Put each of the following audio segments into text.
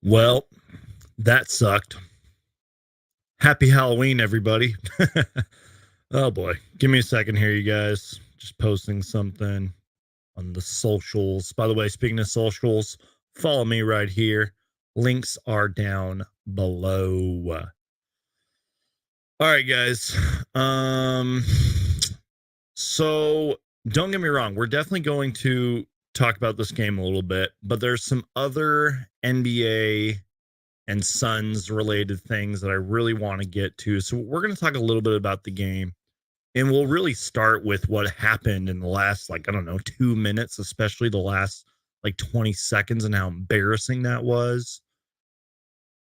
Well, that sucked. Happy Halloween, everybody. Oh boy. Give me a second here, you guys. Just posting something on the socials. By the way, speaking of socials, follow me right here. Links are down below. All right, guys. Um so don't get me wrong, we're definitely going to talk about this game a little bit, but there's some other NBA and Suns related things that I really want to get to. So we're going to talk a little bit about the game, and we'll really start with what happened in the last, like, I don't know, 2 minutes, especially the last like 20 seconds and how embarrassing that was.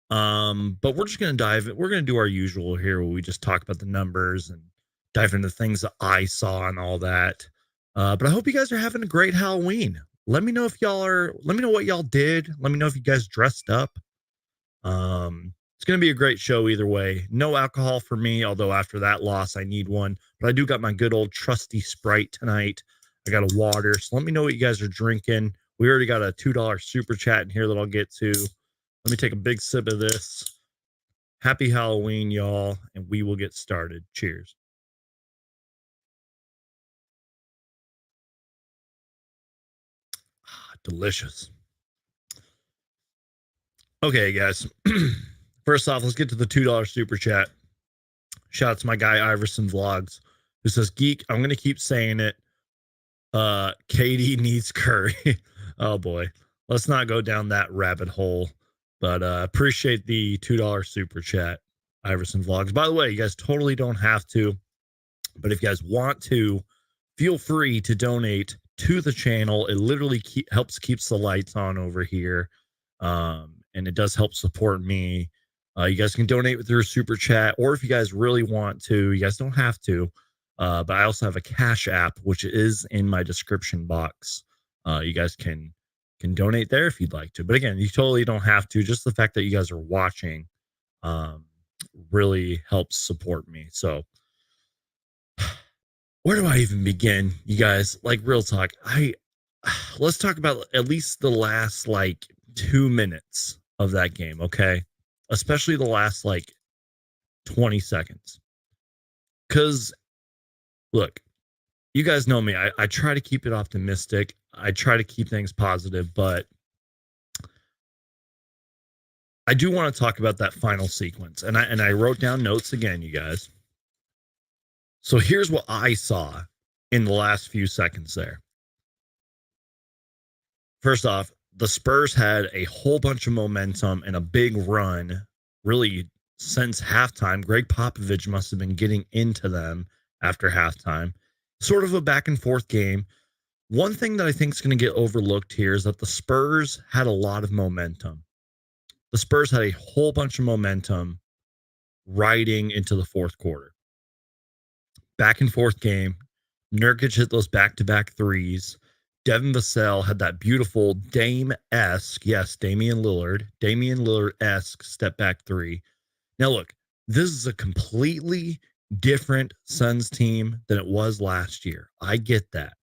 But we're just going to we're going to do our usual here where we just talk about the numbers and dive into things that I saw and all that. But I hope you guys are having a great Halloween. Let me know let me know what y'all did. Let me know if you guys dressed up. It's going to be a great show either way. No alcohol for me, although after that loss, I need one. But I do got my good old trusty Sprite tonight. I got a water. So let me know what you guys are drinking. We already got a $2 super chat in here that I'll get to. Let me take a big sip of this. Happy Halloween, y'all, and we will get started. Cheers. Delicious. Okay, guys. First off, let's get to the $2 super chat. Shout out to my guy Iverson Vlogs, who says, Geek, I'm gonna keep saying it. Katie needs Curry. Oh boy. Let's not go down that rabbit hole. But appreciate the $2 super chat, Iverson Vlogs. By the way, you guys totally don't have to, but if you guys want to, feel free to donate to the channel. It literally helps keeps the lights on over here. And it does help support me. You guys can donate with your super chat, or if you guys really want to, you guys don't have to. But I also have a Cash App, which is in my description box. You guys can donate there if you'd like to. But again, you totally don't have to. Just the fact that you guys are watching um, really helps support me. So where do I even begin, you guys? Like, real talk. Let's talk about at least the last like 2 minutes of that game, okay? Especially the last like 20 seconds. Because look, you guys know me. I try to keep it optimistic. I try to keep things positive, but I do want to talk about that final sequence. And I wrote down notes again, you guys. So here's what I saw in the last few seconds there. First off, the Spurs had a whole bunch of momentum and a big run, really, since halftime. Greg Popovich must have been getting into them after halftime. Sort of a back and forth game. One thing that I think is going to get overlooked here is that the Spurs had a lot of momentum. The Spurs had a whole bunch of momentum riding into the fourth quarter. Back and forth game. Nurkic hit those back-to-back threes. Devin Vassell had that beautiful Dame-esque, yes, Damian Lillard-esque step back three. Now, look, this is a completely different Suns team than it was last year. I get that.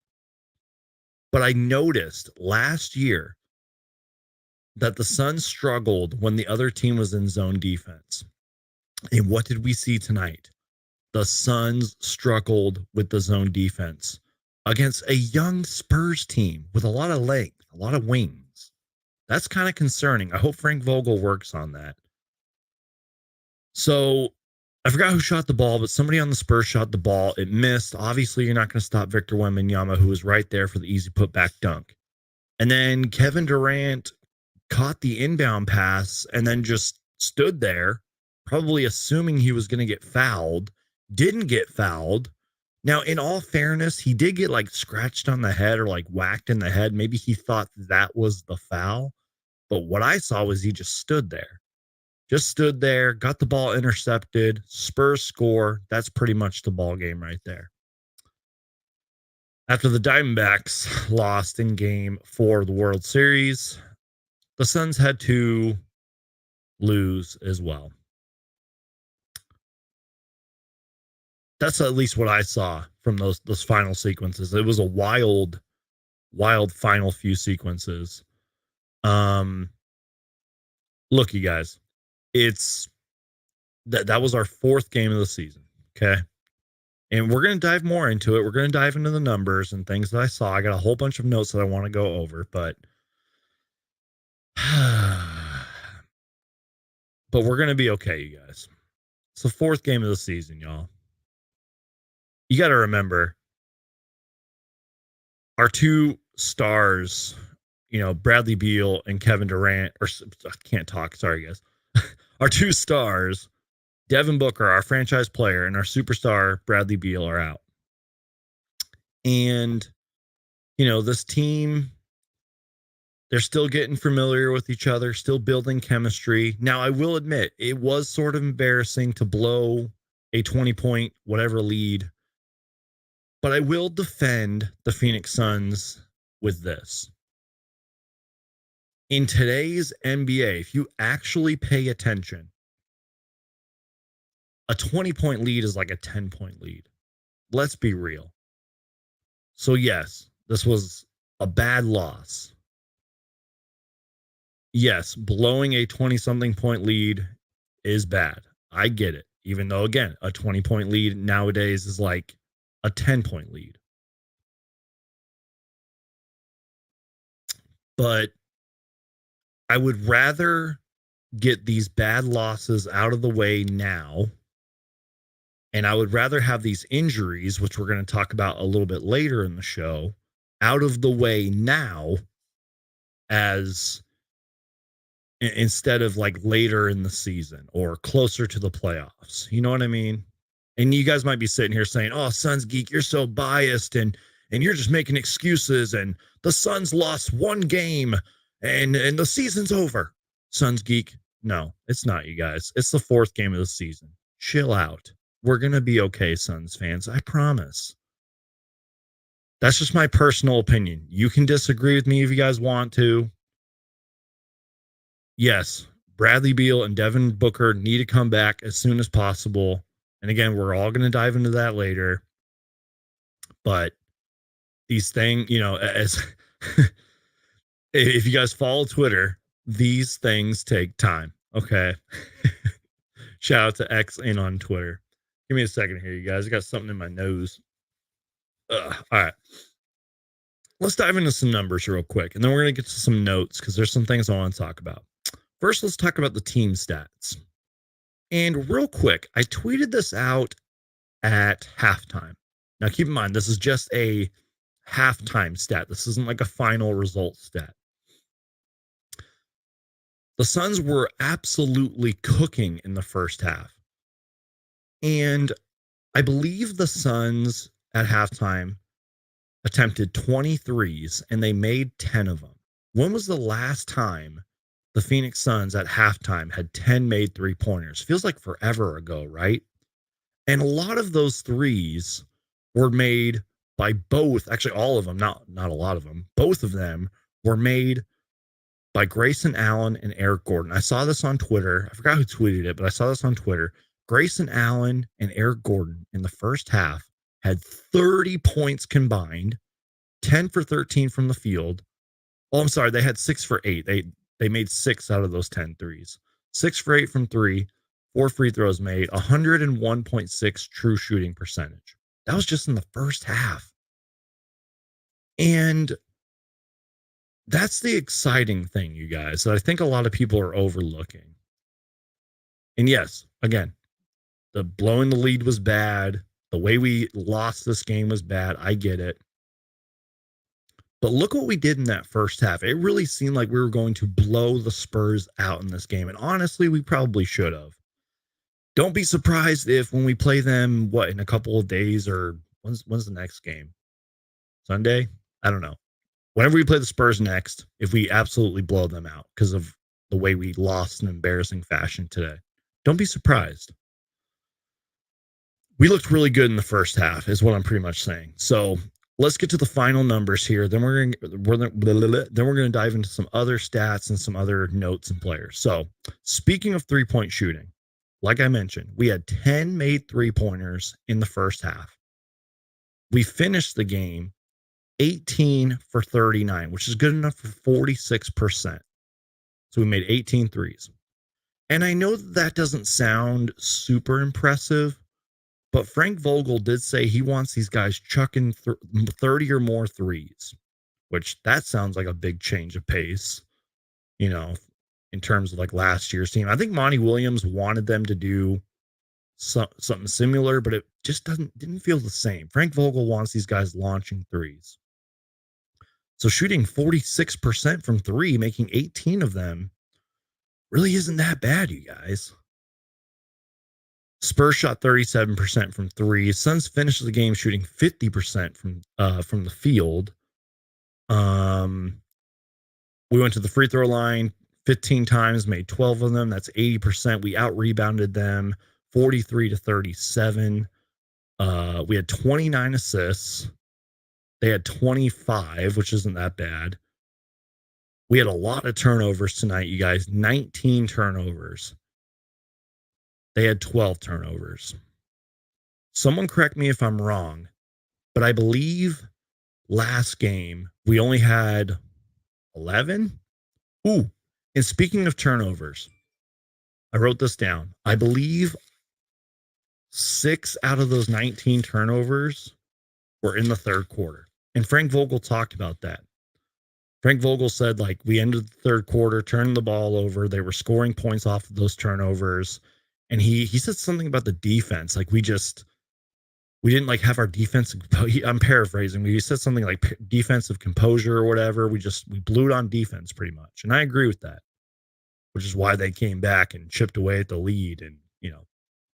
But I noticed last year that the Suns struggled when the other team was in zone defense. And what did we see tonight? The Suns struggled with the zone defense against a young Spurs team with a lot of length, a lot of wings. That's kind of concerning. I hope Frank Vogel works on that. So I forgot who shot the ball, but somebody on the Spurs shot the ball. It missed. Obviously, you're not going to stop Victor Wembanyama, who was right there for the easy putback dunk. And then Kevin Durant caught the inbound pass and then just stood there, probably assuming he was going to get fouled. Didn't get fouled. Now, in all fairness, he did get like scratched on the head or like whacked in the head. Maybe he thought that was the foul. But what I saw was he just stood there. Just stood there, got the ball intercepted, Spurs score. That's pretty much the ball game right there. After the Diamondbacks lost in game 4 of the World Series, the Suns had to lose as well. That's at least what I saw from those final sequences. It was a wild final few sequences. Look, you guys, it's that was our fourth game of the season. Okay. And we're going to dive more into it. We're going to dive into the numbers and things that I saw. I got a whole bunch of notes that I want to go over, but but we're going to be okay, you guys. It's the fourth game of the season, y'all. You got to remember our two stars, Bradley Beal and Kevin Durant, or I can't talk. Sorry, guys. Our two stars, Devin Booker, our franchise player, and our superstar, Bradley Beal, are out. And, this team, they're still getting familiar with each other, still building chemistry. Now, I will admit, it was sort of embarrassing to blow a 20-point whatever lead, but I will defend the Phoenix Suns with this. In today's NBA, if you actually pay attention, a 20-point lead is like a 10-point lead. Let's be real. So, yes, this was a bad loss. Yes, blowing a 20-something point lead is bad. I get it. Even though, again, a 20-point lead nowadays is like a 10-point lead. But I would rather get these bad losses out of the way now. And I would rather have these injuries, which we're going to talk about a little bit later in the show, out of the way now as instead of like later in the season or closer to the playoffs. You know what I mean? And you guys might be sitting here saying, "Oh, Suns Geek, you're so biased and you're just making excuses and the Suns lost one game and the season's over." Suns Geek, no, it's not, you guys. It's the fourth game of the season. Chill out. We're going to be okay, Suns fans. I promise. That's just my personal opinion. You can disagree with me if you guys want to. Yes, Bradley Beal and Devin Booker need to come back as soon as possible. And again, we're all going to dive into that later. But these things, as if you guys follow Twitter, these things take time. Okay. Shout out to X in on Twitter. Give me a second here, you guys. I got something in my nose. All right. Let's dive into some numbers real quick, and then we're going to get to some notes because there's some things I want to talk about. First, let's talk about the team stats. And real quick, I tweeted this out at halftime. Now, keep in mind, this is just a halftime stat. This isn't like a final result stat. The Suns were absolutely cooking in the first half. And I believe the Suns at halftime attempted 23s and they made 10 of them. When was the last time the Phoenix Suns at halftime had 10 made three-pointers? Feels like forever ago, right? And a lot of those threes were made by both, actually all of them, not a lot of them. Both of them were made by Grayson Allen and Eric Gordon. I saw this on Twitter. I forgot who tweeted it, but I saw this on Twitter. Grayson Allen and Eric Gordon in the first half had 30 points combined, 10 for 13 from the field. Oh, I'm sorry. They had 6 for 8. They made 6 out of those 10 threes. 6 for 8 from 3, 4 free throws made, 101.6 true shooting percentage. That was just in the first half. And that's the exciting thing, you guys, that I think a lot of people are overlooking. And yes, again, the blowing the lead was bad. The way we lost this game was bad. I get it. But look what we did in that first half. It really seemed like we were going to blow the Spurs out in this game. And honestly, we probably should have. Don't be surprised if when we play them, in a couple of days or when's the next game? Sunday? I don't know. Whenever we play the Spurs next, if we absolutely blow them out because of the way we lost in embarrassing fashion today. Don't be surprised. We looked really good in the first half is what I'm pretty much saying. So let's get to the final numbers here. Then we're going to dive into some other stats and some other notes and players. So speaking of 3-point shooting, like I mentioned, we had 10 made 3-pointers in the first half. We finished the game 18 for 39, which is good enough for 46%. So we made 18 threes. And I know that doesn't sound super impressive, but Frank Vogel did say he wants these guys chucking 30 or more threes, which that sounds like a big change of pace, you know, in terms of like last year's team. I think Monty Williams wanted them to do something similar, but it just didn't feel the same. Frank Vogel wants these guys launching threes. So shooting 46% from three, making 18 of them really isn't that bad, you guys. Spurs shot 37% from three. Suns finished the game shooting 50% from the field. We went to the free throw line 15 times, made 12 of them. That's 80%. We out rebounded them 43-37. We had 29 assists. They had 25, which isn't that bad. We had a lot of turnovers tonight, you guys. 19 turnovers. They had 12 turnovers. Someone correct me if I'm wrong, but I believe last game we only had 11. Ooh, and speaking of turnovers, I wrote this down. I believe 6 out of those 19 turnovers were in the third quarter. And Frank Vogel talked about that. Frank Vogel said, like, we ended the third quarter, turned the ball over. They were scoring points off of those turnovers. And he said something about the defense. Like, we didn't like have our defense. I'm paraphrasing. He said something like defensive composure or whatever. We blew it on defense pretty much. And I agree with that, which is why they came back and chipped away at the lead and,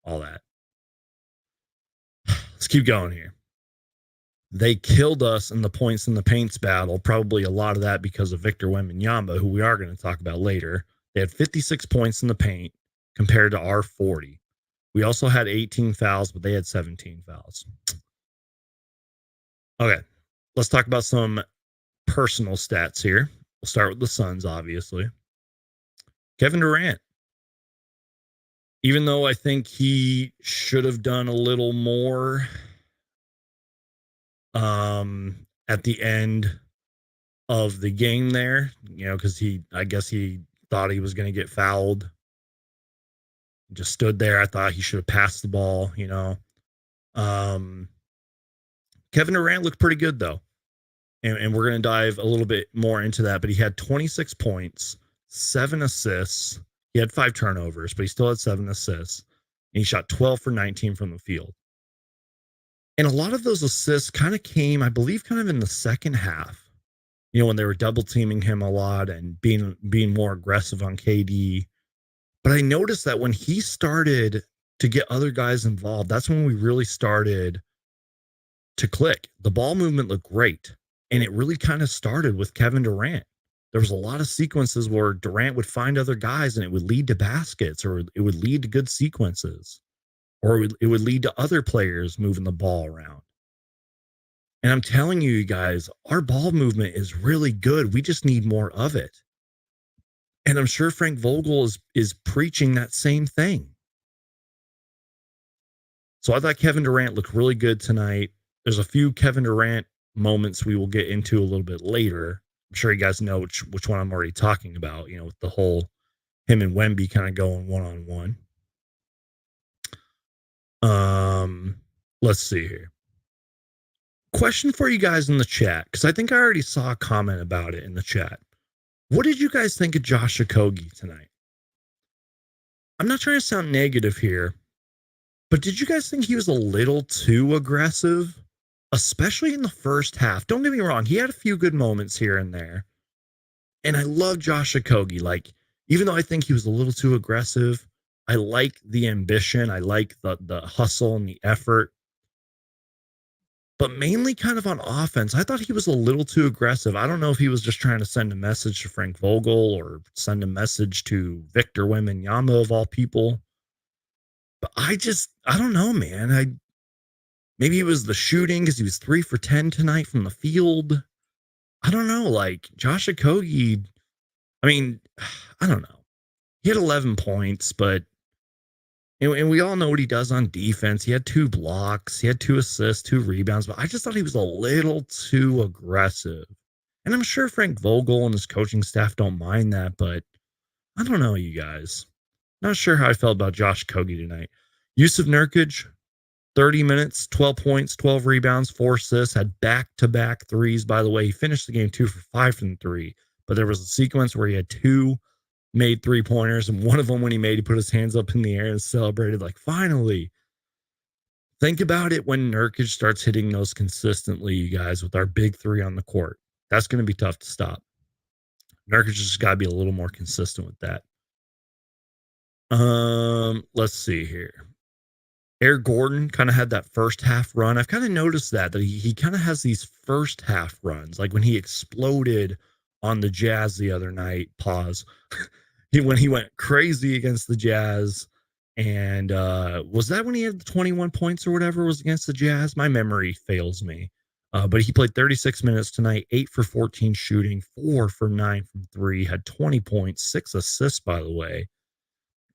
all that. Let's keep going here. They killed us in the points in the paints battle. Probably a lot of that because of Victor Wembanyama, who we are going to talk about later. They had 56 points in the paint compared to our 40. We also had 18 fouls, but they had 17 fouls. Okay, let's talk about some personal stats here. We'll start with the Suns, obviously. Kevin Durant. Even though I think he should have done a little more at the end of the game there, because I guess he thought he was going to get fouled. Just stood there. I thought he should have passed the ball, Kevin Durant looked pretty good, though. And we're going to dive a little bit more into that. But he had 26 points, 7 assists. He had 5 turnovers, but he still had 7 assists. And he shot 12 for 19 from the field. And a lot of those assists kind of came, I believe, kind of in the second half. When they were double teaming him a lot and being more aggressive on KD. But I noticed that when he started to get other guys involved, that's when we really started to click. The ball movement looked great. And it really kind of started with Kevin Durant. There was a lot of sequences where Durant would find other guys and it would lead to baskets, or it would lead to good sequences, or it would lead to other players moving the ball around. And I'm telling you guys, our ball movement is really good. We just need more of it. And I'm sure Frank Vogel is preaching that same thing. So I thought Kevin Durant looked really good tonight. There's a few Kevin Durant moments we will get into a little bit later. I'm sure you guys know which one I'm already talking about, with the whole him and Wemby kind of going one-on-one. Let's see here. Question for you guys in the chat, because I think I already saw a comment about it in the chat. What did you guys think of Josh Okogie tonight? I'm not trying to sound negative here, but did you guys think he was a little too aggressive? Especially in the first half. Don't get me wrong. He had a few good moments here and there. And I love Josh Okogie. Like, even though I think he was a little too aggressive, I like the ambition. I like the hustle and the effort. But mainly kind of on offense, I thought he was a little too aggressive. I don't know if he was just trying to send a message to Frank Vogel or send a message to Victor Wembanyama of all people. But I don't know, man. Maybe it was the shooting because he was 3 for 10 tonight from the field. I don't know. Like, Josh Okogie, I mean, I don't know. He had 11 points, but and we all know what he does on defense. He had 2 blocks. He had 2 assists, 2 rebounds. But I just thought he was a little too aggressive. And I'm sure Frank Vogel and his coaching staff don't mind that. But I don't know, you guys. Not sure how I felt about Josh Kogi tonight. Yusuf Nurkic, 30 minutes, 12 points, 12 rebounds, 4 assists, had back-to-back threes. By the way, he finished the game 2 for 5 from 3, but there was a sequence where he had 2 made 3-pointers, and one of them when he made, he put his hands up in the air and celebrated like, finally. Think about it when Nurkic starts hitting those consistently, you guys, with our big 3 on the court. That's going to be tough to stop. Nurkic just got to be a little more consistent with that. Let's see here. Eric Gordon kind of had that first half run. I've kind of noticed that he kind of has these first half runs, like when he exploded on the Jazz the other night. Pause. When he went crazy against the Jazz, and was that when he had the 21 points or whatever was against the Jazz? My memory fails me. But he played 36 minutes tonight, 8 for 14 shooting, 4 for 9 from 3, had 20 points, 6 assists, by the way.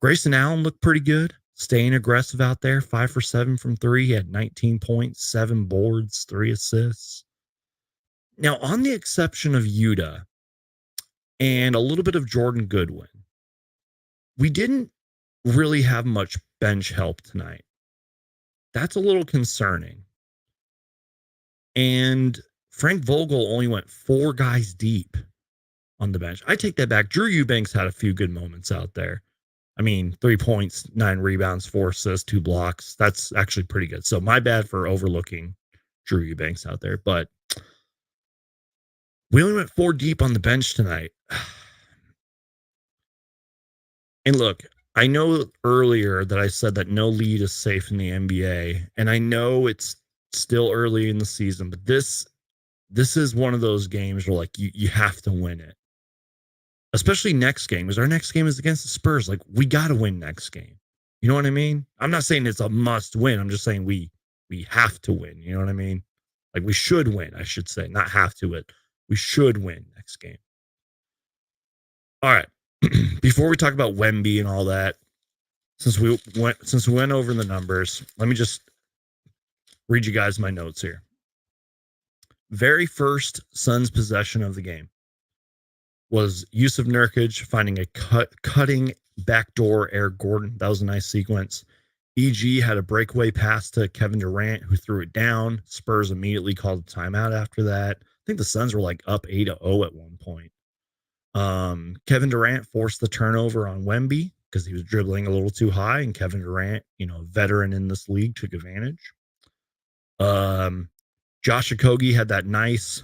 Grayson Allen looked pretty good, staying aggressive out there, 5 for 7 from 3. He had 19 points, 7 boards, 3 assists. Now, on the exception of Yuta and a little bit of Jordan Goodwin, we didn't really have much bench help tonight. That's a little concerning. And Frank Vogel only went 4 guys deep on the bench. I take that back. Drew Eubanks had a few good moments out there. I mean, 3 points, 9 rebounds, 4 assists, 2 blocks. That's actually pretty good. So my bad for overlooking Drew Eubanks out there. But we only went 4 deep on the bench tonight. And look, I know earlier that I said that no lead is safe in the NBA. And I know it's still early in the season, but this is one of those games where, like, you have to win it. Especially next game, because our next game is against the Spurs. Like, we got to win next game. You know what I mean? I'm not saying it's a must win. I'm just saying we have to win. You know what I mean? Like, we should win, I should say. Not have to it. We should win next game. All right. Before we talk about Wemby and all that, since we went over the numbers, let me just read you guys my notes here. Very first Suns possession of the game was Yusuf Nurkic finding a cutting backdoor Eric Gordon. That was a nice sequence. EG had a breakaway pass to Kevin Durant, who threw it down. Spurs immediately called a timeout after that. I think the Suns were like up 8-0 at one point. Kevin Durant forced the turnover on Wemby because he was dribbling a little too high, and Kevin Durant, veteran in this league, took advantage. Josh Okogie had that nice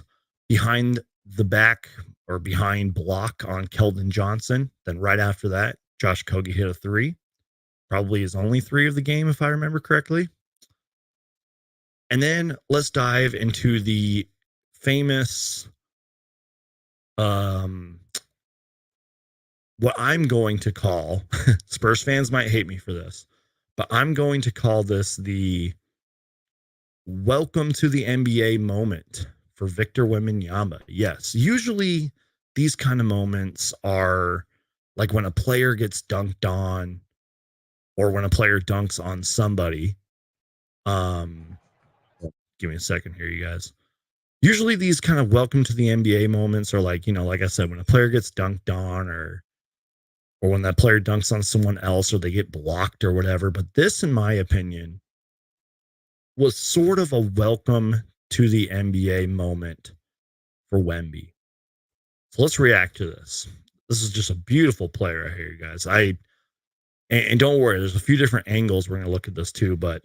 behind the back or behind block on Keldon Johnson. Then right after that, Josh Okogie hit a 3. Probably his only 3 of the game, if I remember correctly. And then let's dive into the famous, what I'm going to call, Spurs fans might hate me for this, but I'm going to call this the welcome to the NBA moment for Victor Wembanyama. Yes, usually these kind of moments are like when a player gets dunked on or when a player dunks on somebody. Give me a second here, you guys. Usually these kind of welcome to the NBA moments are like, like I said, when a player gets dunked on or when that player dunks on someone else or they get blocked or whatever. But this, in my opinion, was sort of a welcome to the NBA moment for Wemby. So let's react to this. This is just a beautiful play right here, you guys. And don't worry, there's a few different angles we're going to look at this too, but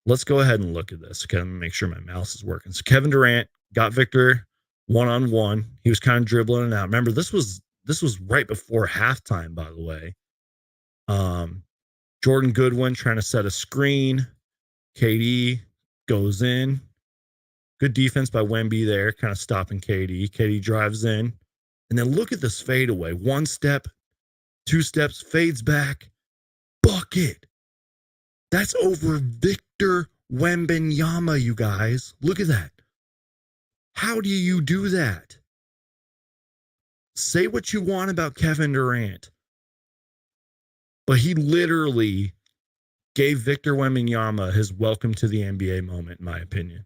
let's go ahead and look at this. Okay, let me make sure my mouse is working. So Kevin Durant got Victor one-on-one. He was kind of dribbling it out. Remember, this was right before halftime, by the way. Jordan Goodwin trying to set a screen. KD goes in. Good defense by Wemby there, kind of stopping KD. KD drives in. And then look at this fadeaway. 1 step, 2 steps, fades back. Bucket. That's over Victor Wembanyama, you guys. Look at that. How do you do that? Say what you want about Kevin Durant, but he literally gave Victor Wembanyama his welcome to the NBA moment, in my opinion.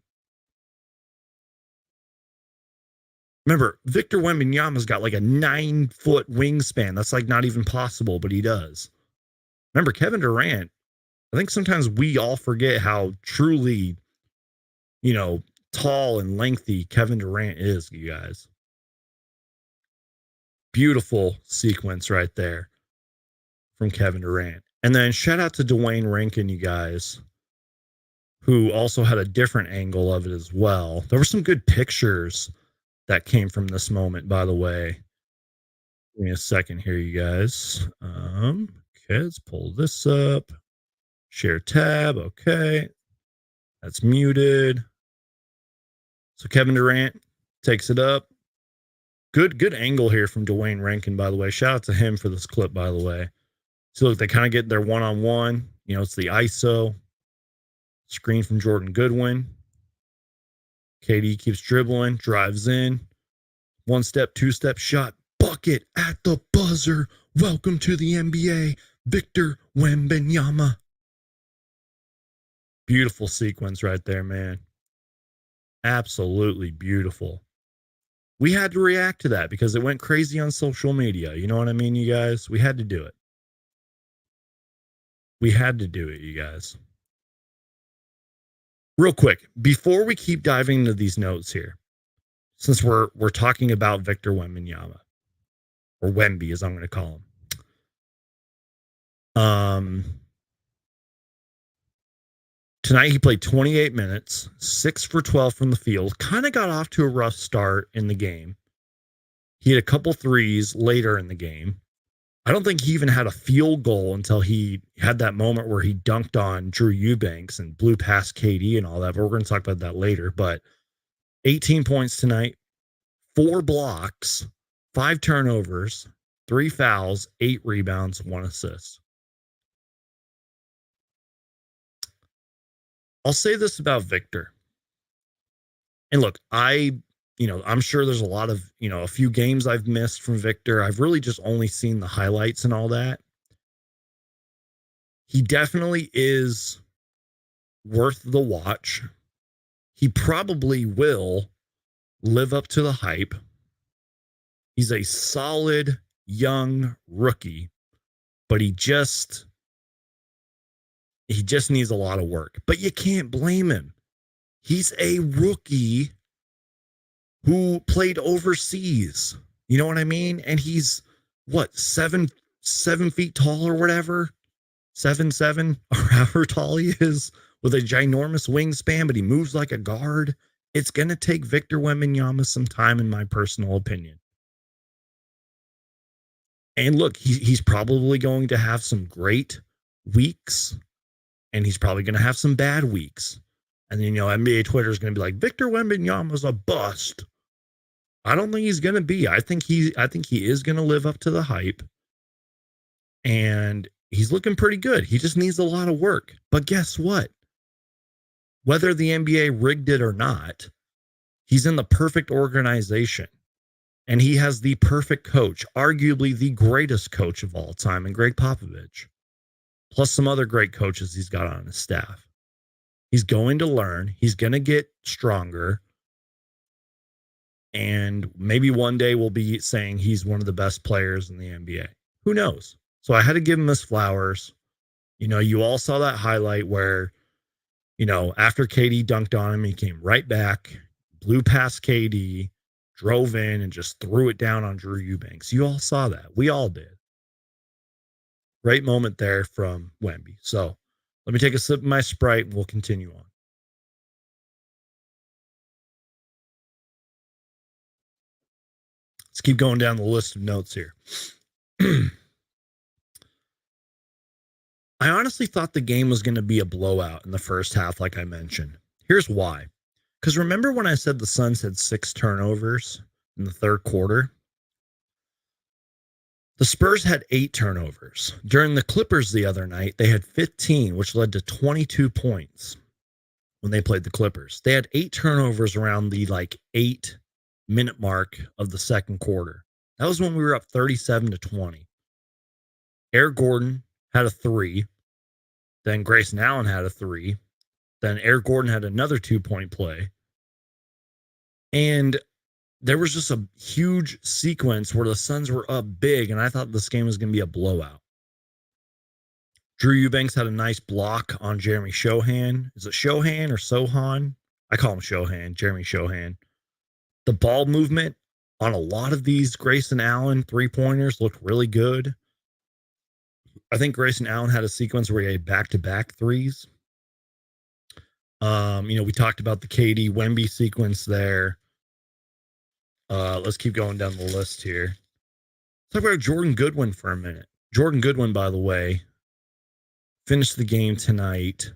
Remember, Victor Wembanyama's got like a 9-foot wingspan. That's like not even possible, but he does. Remember, Kevin Durant, I think sometimes we all forget how truly, tall and lengthy Kevin Durant is, you guys. Beautiful sequence right there from Kevin Durant. And then shout out to Dwayne Rankin, you guys, who also had a different angle of it as well. There were some good pictures that came from this moment, by the way. Give me a second here, you guys. Okay, let's pull this up. Share tab. Okay. That's muted. So Kevin Durant takes it up. Good angle here from Dwayne Rankin, by the way. Shout out to him for this clip, by the way. So look, they kind of get their one-on-one. It's the ISO. Screen from Jordan Goodwin. KD keeps dribbling, drives in. One step, two step shot. Bucket at the buzzer. Welcome to the NBA, Victor Wembanyama. Beautiful sequence right there, man. Absolutely beautiful. We had to react to that because it went crazy on social media. You know what I mean, you guys? We had to do it. We had to do it, you guys. Real quick, before we keep diving into these notes here, since we're talking about Victor Wembanyama, or Wemby as I'm going to call him. Tonight he played 28 minutes, 6 for 12 from the field. Kind of got off to a rough start in the game. He had a couple threes later in the game. I don't think he even had a field goal until he had that moment where he dunked on Drew Eubanks and blew past KD and all that. But we're going to talk about that later. But 18 points tonight, 4 blocks, 5 turnovers, 3 fouls, 8 rebounds, 1 assist. I'll say this about Victor. And look, I'm sure there's a lot of, a few games I've missed from Victor. I've really just only seen the highlights and all that. He definitely is worth the watch. He probably will live up to the hype. He's a solid young rookie, but he just needs a lot of work. But you can't blame him. He's a rookie who played overseas. You know what I mean? And he's what, 7 feet tall or whatever, 7'7" or however tall he is, with a ginormous wingspan, but he moves like a guard. It's going to take Victor Wembanyama some time, in my personal opinion. And look, he's probably going to have some great weeks, and he's probably going to have some bad weeks. And then, NBA Twitter is going to be like, Victor Wembanyama's a bust. I don't think he's going to be. I think he is going to live up to the hype. And he's looking pretty good. He just needs a lot of work. But guess what? Whether the NBA rigged it or not, he's in the perfect organization. And he has the perfect coach, arguably the greatest coach of all time, and Greg Popovich, plus some other great coaches he's got on his staff. He's going to learn. He's going to get stronger. And maybe one day we'll be saying he's one of the best players in the NBA. Who knows? So I had to give him his flowers. You all saw that highlight where, after KD dunked on him, he came right back, blew past KD, drove in, and just threw it down on Drew Eubanks. You all saw that. We all did. Great moment there from Wemby. So let me take a sip of my Sprite and we'll continue on. Let's keep going down the list of notes here. I honestly thought the game was going to be a blowout in the first half, like I mentioned. Here's why. Because remember when I said the Suns had 6 turnovers in the third quarter? The Spurs had 8 turnovers. During the Clippers the other night, they had 15, which led to 22 points when they played the Clippers. They had 8 turnovers around the 8-minute mark of the second quarter. That was when we were up 37-20. Eric Gordon had a 3. Then Grayson Allen had a 3. Then Eric Gordon had another 2-point play. And there was just a huge sequence where the Suns were up big, and I thought this game was going to be a blowout. Drew Eubanks had a nice block on Jeremy Shohan. Is it Shohan or Sohan? I call him Shohan, Jeremy Shohan. The ball movement on a lot of these Grayson Allen 3-pointers looked really good. I think Grayson Allen had a sequence where he had back-to-back threes. We talked about the KD Wemby sequence there. Let's keep going down the list here. Let's talk about Jordan Goodwin for a minute. Jordan Goodwin, by the way, finished the game tonight.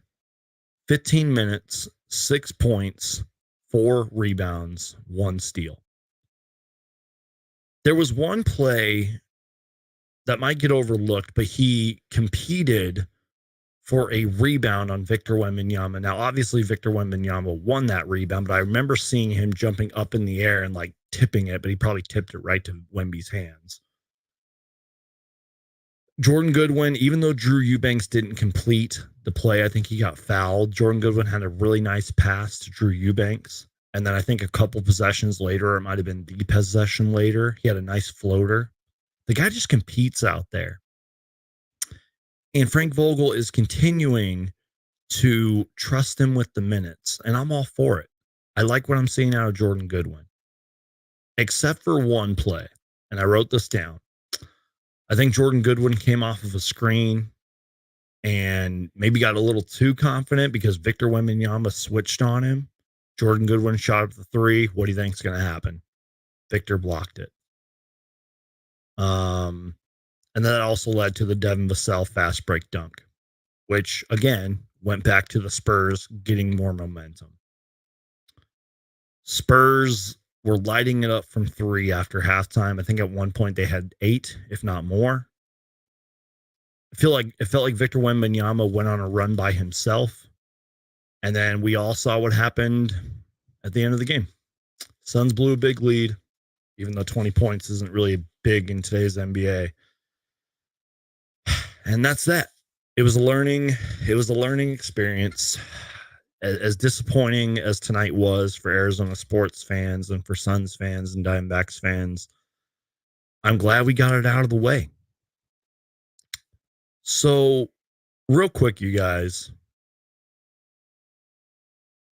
15 minutes, 6 points, 4 rebounds, 1 steal. There was one play that might get overlooked, but he competed for a rebound on Victor Wembanyama. Now, obviously, Victor Wembanyama won that rebound, but I remember seeing him jumping up in the air and like tipping it, but he probably tipped it right to Wemby's hands. Jordan Goodwin, even though Drew Eubanks didn't complete the play, I think he got fouled. Jordan Goodwin had a really nice pass to Drew Eubanks. And then I think a couple possessions later, or it might have been the possession later, he had a nice floater. The guy just competes out there. And Frank Vogel is continuing to trust him with the minutes, and I'm all for it. I like what I'm seeing out of Jordan Goodwin, except for one play, and I wrote this down. I think Jordan Goodwin came off of a screen and maybe got a little too confident because Victor Wembanyama switched on him. Jordan Goodwin shot up the 3. What do you think is going to happen? Victor blocked it. And that also led to the Devin Vassell fast break dunk, which, again, went back to the Spurs getting more momentum. Spurs were lighting it up from 3 after halftime. I think at one point they had 8, if not more. It felt like Victor Wembanyama went on a run by himself. And then we all saw what happened at the end of the game. Suns blew a big lead, even though 20 points isn't really big in today's NBA. And that's that. It was a learning experience. As disappointing as tonight was for Arizona sports fans and for Suns fans and Diamondbacks fans, I'm glad we got it out of the way. So, real quick, you guys,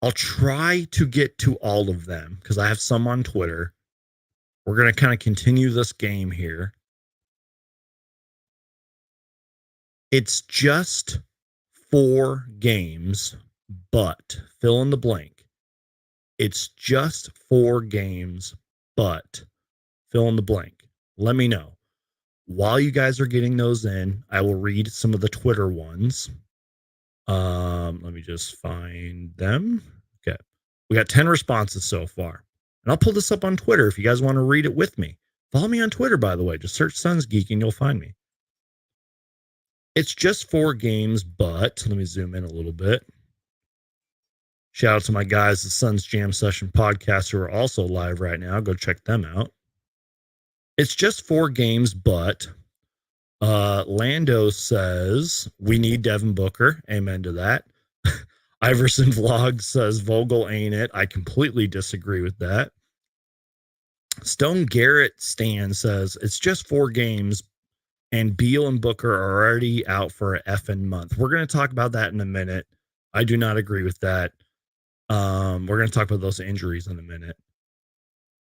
I'll try to get to all of them because I have some on Twitter. We're going to kind of continue this game here. It's just 4 games, but fill in the blank. It's just 4 games, but fill in the blank. Let me know. While you guys are getting those in, I will read some of the Twitter ones. Let me just find them. Okay. We got 10 responses so far. And I'll pull this up on Twitter if you guys want to read it with me. Follow me on Twitter, by the way. Just search Suns Geek and you'll find me. It's just 4 games, but let me zoom in a little bit. Shout out to my guys, the Suns Jam Session podcast, who are also live right now. Go check them out. It's just 4 games, but Lando says we need Devin Booker. Amen to that. Iverson Vlog says Vogel ain't it. I completely disagree with that. Stone Garrett Stan says it's just 4 games, and Beal and Booker are already out for an effing month. We're going to talk about that in a minute. I do not agree with that. We're going to talk about those injuries in a minute.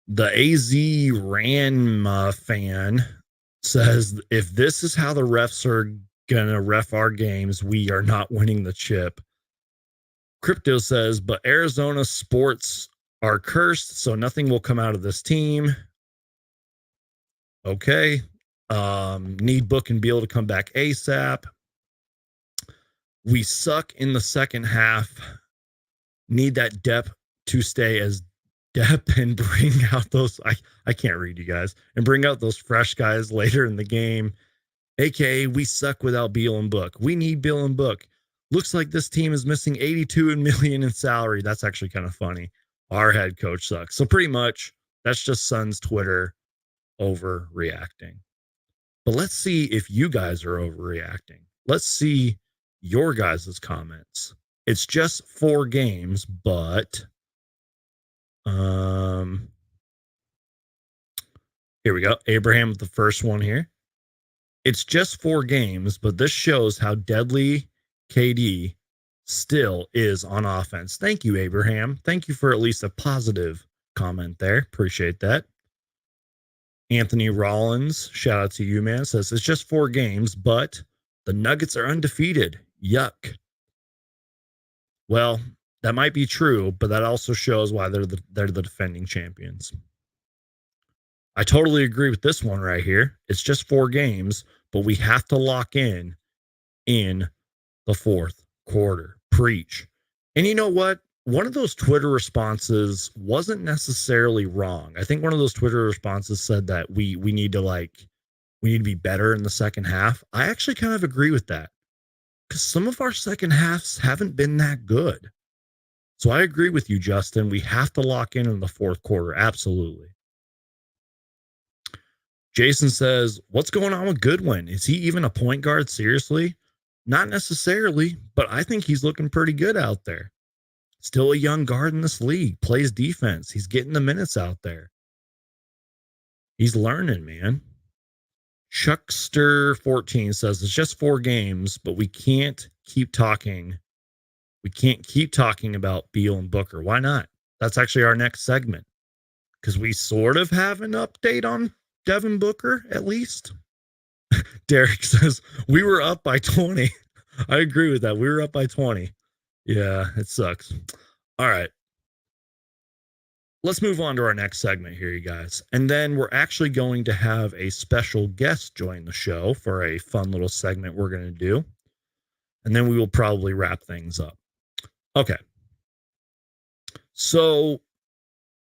The AZ Ranma fan says, if this is how the refs are going to ref our games, we are not winning the chip. Crypto says, but Arizona sports are cursed, so nothing will come out of this team. Okay. Need Book and Beal to come back ASAP. We suck in the second half. Need that depth to stay as depth and bring out those. I can't read you guys. And bring out those fresh guys later in the game. AKA, we suck without Beal and Book. We need Beal and Book. Looks like this team is missing $82 million in salary. That's actually kind of funny. Our head coach sucks. So pretty much that's just Suns Twitter overreacting. But let's see if you guys are overreacting. Let's see your guys' comments. It's just 4 games, but here we go. Abraham with the first one here. It's just 4 games, but this shows how deadly KD still is on offense. Thank you, Abraham. Thank you for at least a positive comment there. Appreciate that. Anthony Rollins, shout out to you, man, says it's just 4 games, but the Nuggets are undefeated. Yuck. Well, that might be true, but that also shows why they're the defending champions. I totally agree with this one right here. It's just 4 games, but we have to lock in the fourth quarter. Preach. And you know what? One of those Twitter responses wasn't necessarily wrong. I think one of those Twitter responses said that we need to be better in the second half. I actually kind of agree with that, because some of our second halves haven't been that good. So I agree with you, Justin. We have to lock in the fourth quarter. Absolutely. Jason says, what's going on with Goodwin? Is he even a point guard? Seriously? Not necessarily, but I think he's looking pretty good out there. Still a young guard in this league, plays defense. He's getting the minutes out there. He's learning, man. Chuckster14 says it's just 4 games, but we can't keep talking. We can't keep talking about Beal and Booker. Why not? That's actually our next segment, because we sort of have an update on Devin Booker, at least. Derek says, we were up by 20. I agree with that. We were up by 20. Yeah, it sucks. All right. Let's move on to our next segment here, you guys. And then we're actually going to have a special guest join the show for a fun little segment we're going to do. And then we will probably wrap things up. Okay. So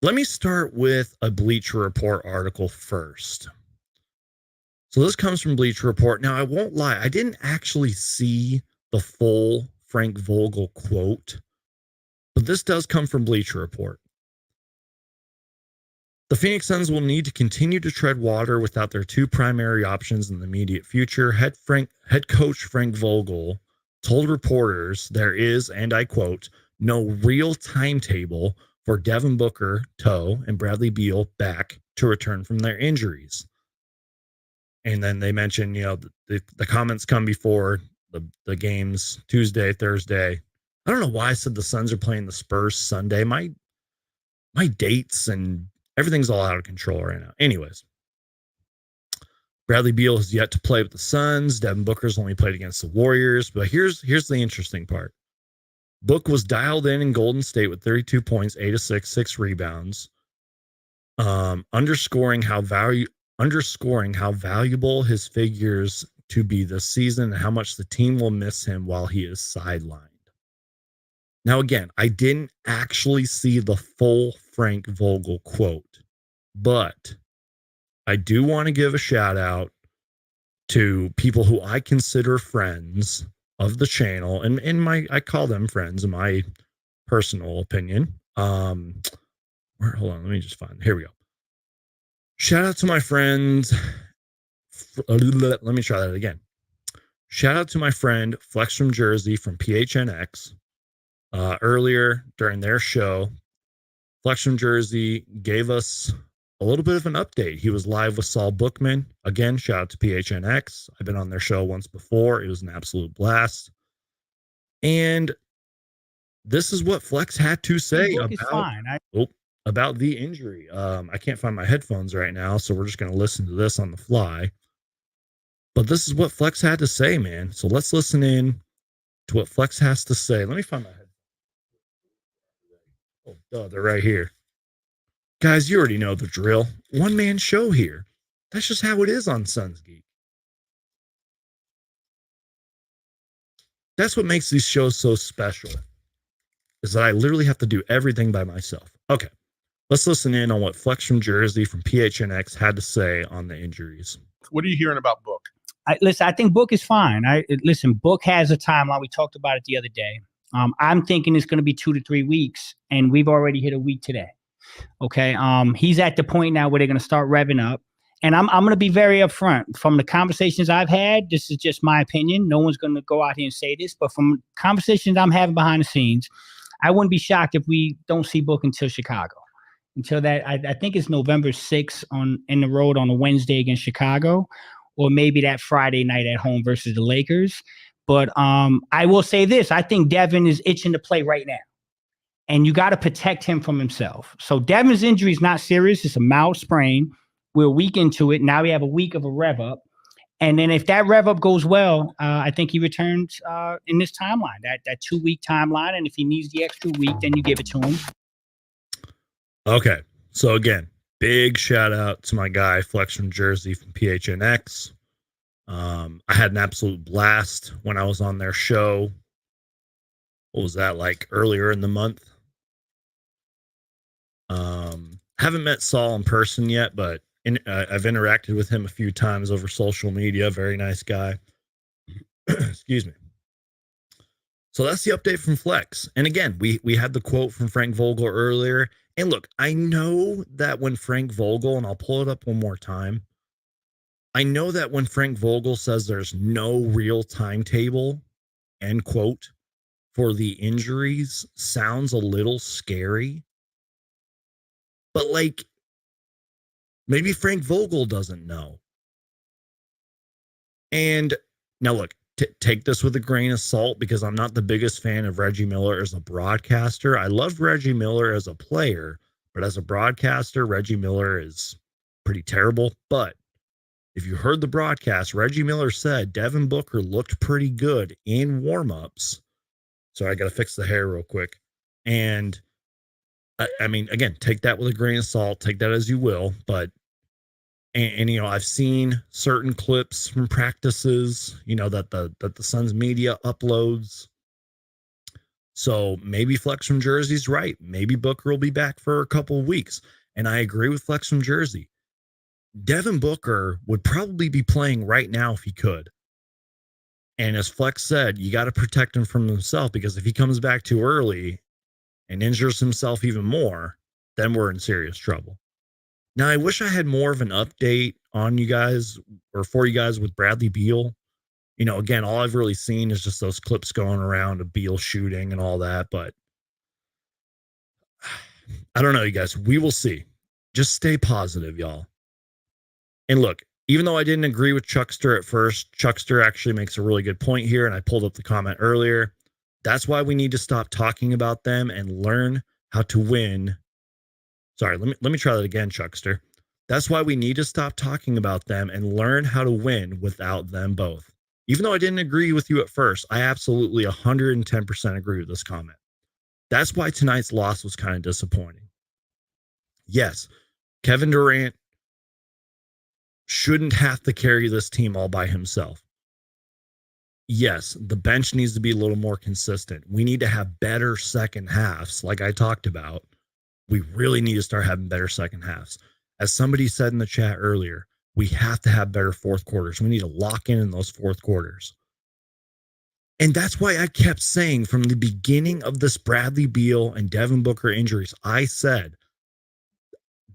let me start with a Bleacher Report article first. So this comes from Bleacher Report. Now, I won't lie. I didn't actually see the full Frank Vogel quote, but this does come from Bleacher Report. The Phoenix Suns will need to continue to tread water without their 2 primary options in the immediate future. Head coach Frank Vogel told reporters there is, and I quote, no real timetable for Devin Booker, Toe, and Bradley Beal back to return from their injuries. And then they mentioned, the comments come before the games Tuesday, Thursday. I don't know why I said the Suns are playing the Spurs Sunday. My dates and everything's all out of control right now. Anyways, Bradley Beal has yet to play with the Suns. Devin Booker's only played against the Warriors. But here's the interesting part. Book was dialed in Golden State with 32 points, 8 assists, 6 rebounds, underscoring how valuable his figures to be this season and how much the team will miss him while he is sidelined. Now, again, I didn't actually see the full Frank Vogel quote, but I do want to give a shout out to people who I consider friends of the channel, and I call them friends in my personal opinion. Hold on, let me just find. Here we go. Shout out to my friends. Let me try that again. Shout out to my friend Flex from Jersey from PHNX. Earlier during their show, Flex from Jersey gave us a little bit of an update. He was live with Saul Bookman. Again, shout out to PHNX. I've been on their show once before. It was an absolute blast. And this is what Flex had to say about the injury. I can't find my headphones right now, so we're just going to listen to this on the fly. But this is what Flex had to say, man. So let's listen in to what Flex has to say. Let me find my headphones. Oh, duh, they're right here. Guys, you already know the drill. One-man show here. That's just how it is on Suns Geek. That's what makes these shows so special, is that I literally have to do everything by myself. Okay, let's listen in on what Flex from Jersey from PHNX had to say on the injuries. What are you hearing about Book? Listen, I think Book is fine. Book has a timeline. We talked about it the other day. I'm thinking it's going to be 2 to 3 weeks, and we've already hit a week today. Okay. He's at the point now where they're going to start revving up. And I'm going to be very upfront. From the conversations I've had, this is just my opinion. No one's going to go out here and say this, but from conversations I'm having behind the scenes, I wouldn't be shocked if we don't see Book until Chicago. Until that, I think it's November 6th in the road on a Wednesday against Chicago. or maybe that Friday night at home versus the Lakers. But I will say this: I think Devin is itching to play right now, and you got to protect him from himself. So Devin's injury is not serious; it's a mild sprain. We're a week into it. Now we have a week of a rev up. And then if that rev up goes well, I think he returns in this timeline, that 2-week timeline. And if he needs the extra week, then you give it to him. Okay. So again, big shout out to my guy Flex from Jersey from PHNX. I had an absolute blast when I was on their show. What was that, like earlier in the month? Haven't met Saul in person yet, but I've interacted with him a few times over social media. Very nice guy. Excuse me. So that's the update from Flex. And again, we had the quote from Frank Vogel earlier. And look, I know that when Frank Vogel, and I'll pull it up one more time, I know that when Frank Vogel says there's no real timetable, end quote, for the injuries, sounds a little scary. But like, maybe Frank Vogel doesn't know. And now look, take this with a grain of salt, because I'm not the biggest fan of Reggie Miller as a broadcaster. I love Reggie Miller as a player, but as a broadcaster, Reggie Miller is pretty terrible. But if you heard the broadcast, Reggie Miller said Devin Booker looked pretty good in warmups. So I got to fix the hair real quick. And I mean, again, take that with a grain of salt, take that as you will. But, and you know, I've seen certain clips from practices, you know, that the Suns media uploads. So maybe Flex from Jersey's right. Maybe Booker will be back for a couple of weeks. And I agree with Flex from Jersey. Devin Booker would probably be playing right now if he could. And as Flex said, you got to protect him from himself, because if he comes back too early and injures himself even more, then we're in serious trouble. Now, I wish I had more of an update on you guys, or for you guys, with Bradley Beal. You know, again, all I've really seen is just those clips going around of Beal shooting and all that. But I don't know, you guys. We will see. Just stay positive, y'all. And look, even though I didn't agree with Chuckster at first, Chuckster actually makes a really good point here, and I pulled up the comment earlier. That's why we need to stop talking about them and learn how to win. Sorry, let me try that again, Chuckster. That's why we need to stop talking about them and learn how to win without them both. Even though I didn't agree with you at first, I absolutely 110% agree with this comment. That's why tonight's loss was kind of disappointing. Yes, Kevin Durant shouldn't have to carry this team all by himself. Yes, the bench needs to be a little more consistent. We need to have better second halves, like I talked about. We really need to start having better second halves. As somebody said in the chat earlier, we have to have better fourth quarters. We need to lock in those fourth quarters. And that's why I kept saying from the beginning of this Bradley Beal and Devin Booker injuries, I said,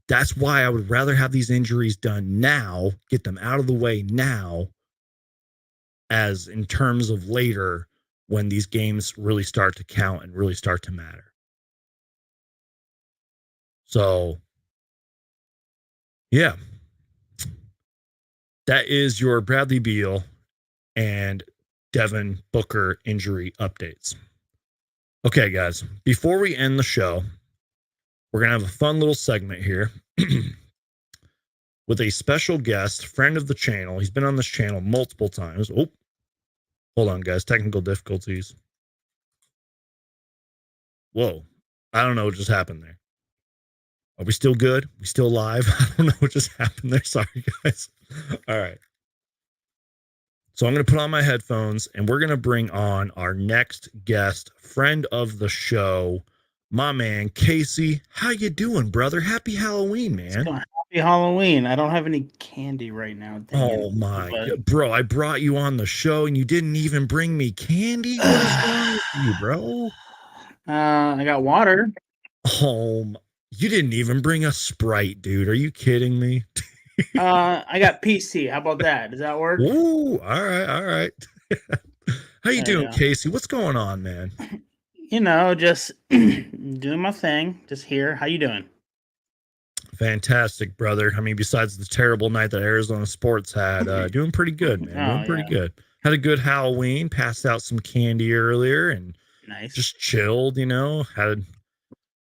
that's why I would rather have these injuries done now, get them out of the way now, as in terms of later when these games really start to count and really start to matter. So, yeah, that is your Bradley Beal and Devin Booker injury updates. Okay, guys, before we end the show, we're going to have a fun little segment here with a special guest, friend of the channel. He's been on this channel multiple times. Oh, hold on, guys. Technical difficulties. Whoa. I don't know what just happened there. Are we still good? We still live? I don't know what just happened there. Sorry, guys. All right. So I'm going to put on my headphones, and we're going to bring on our next guest, friend of the show, my man, Casey. How you doing, brother? Happy Halloween, man. Happy Halloween. I don't have any candy right now. Oh, my God. Bro, I brought you on the show, and you didn't even bring me candy? What is wrong with you, bro? I got water. Oh, you didn't even bring a Sprite, dude. Are you kidding me? I got PC. How about that? Does that work? Ooh, all right. How you doing, Casey? What's going on, man? You know, just doing my thing. Just here. How you doing? Fantastic, brother. I mean, besides the terrible night that Arizona sports had, doing pretty good, man. Doing pretty good. Had a good Halloween. Passed out some candy earlier and Nice. just chilled. Had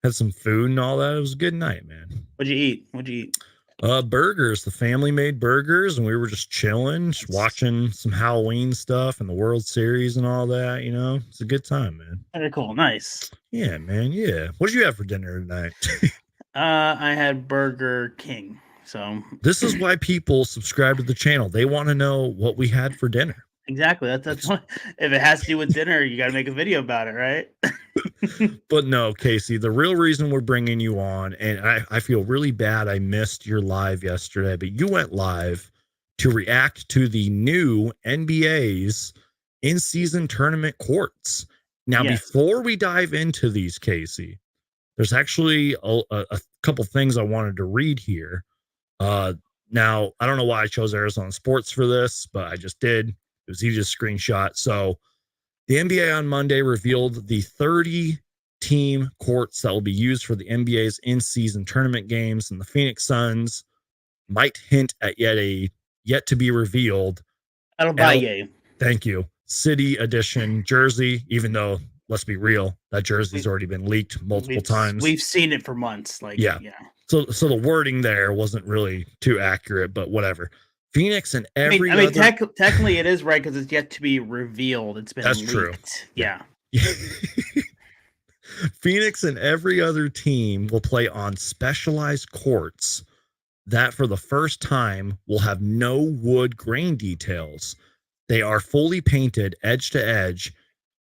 some food and all that. It was a good night, man. What'd you eat? Burgers. The family made burgers, and we were just chilling, just watching some Halloween stuff and the World Series and all that. It's a good time, man. Very cool. Nice. Yeah, man. Yeah. What did you have for dinner tonight? I had Burger King. So this is why people subscribe to the channel. They want to know what we had for dinner. Exactly. That's what, if it has to do with dinner, you got to make a video about it, right? But no, Casey, the real reason we're bringing you on, and I feel really bad I missed your live yesterday, but you went live to react to the new NBA's in-season tournament courts. Now, before we dive into these, Casey, there's actually a couple things I wanted to read here. Now, I don't know why I chose Arizona Sports for this, but I just did. It was easy to screenshot. So the NBA on Monday revealed the 30-team courts that will be used for the NBA's in-season tournament games, and the Phoenix Suns might hint at yet to be revealed. game. Thank you. City edition jersey, even though, let's be real, that jersey's already been leaked multiple times. We've seen it for months. Yeah. So the wording there wasn't really too accurate, but whatever. Phoenix and every technically it is right because it's yet to be revealed. It's been leaked. True. Yeah. Phoenix and every other team will play on specialized courts that for the first time will have no wood grain details. They are fully painted edge to edge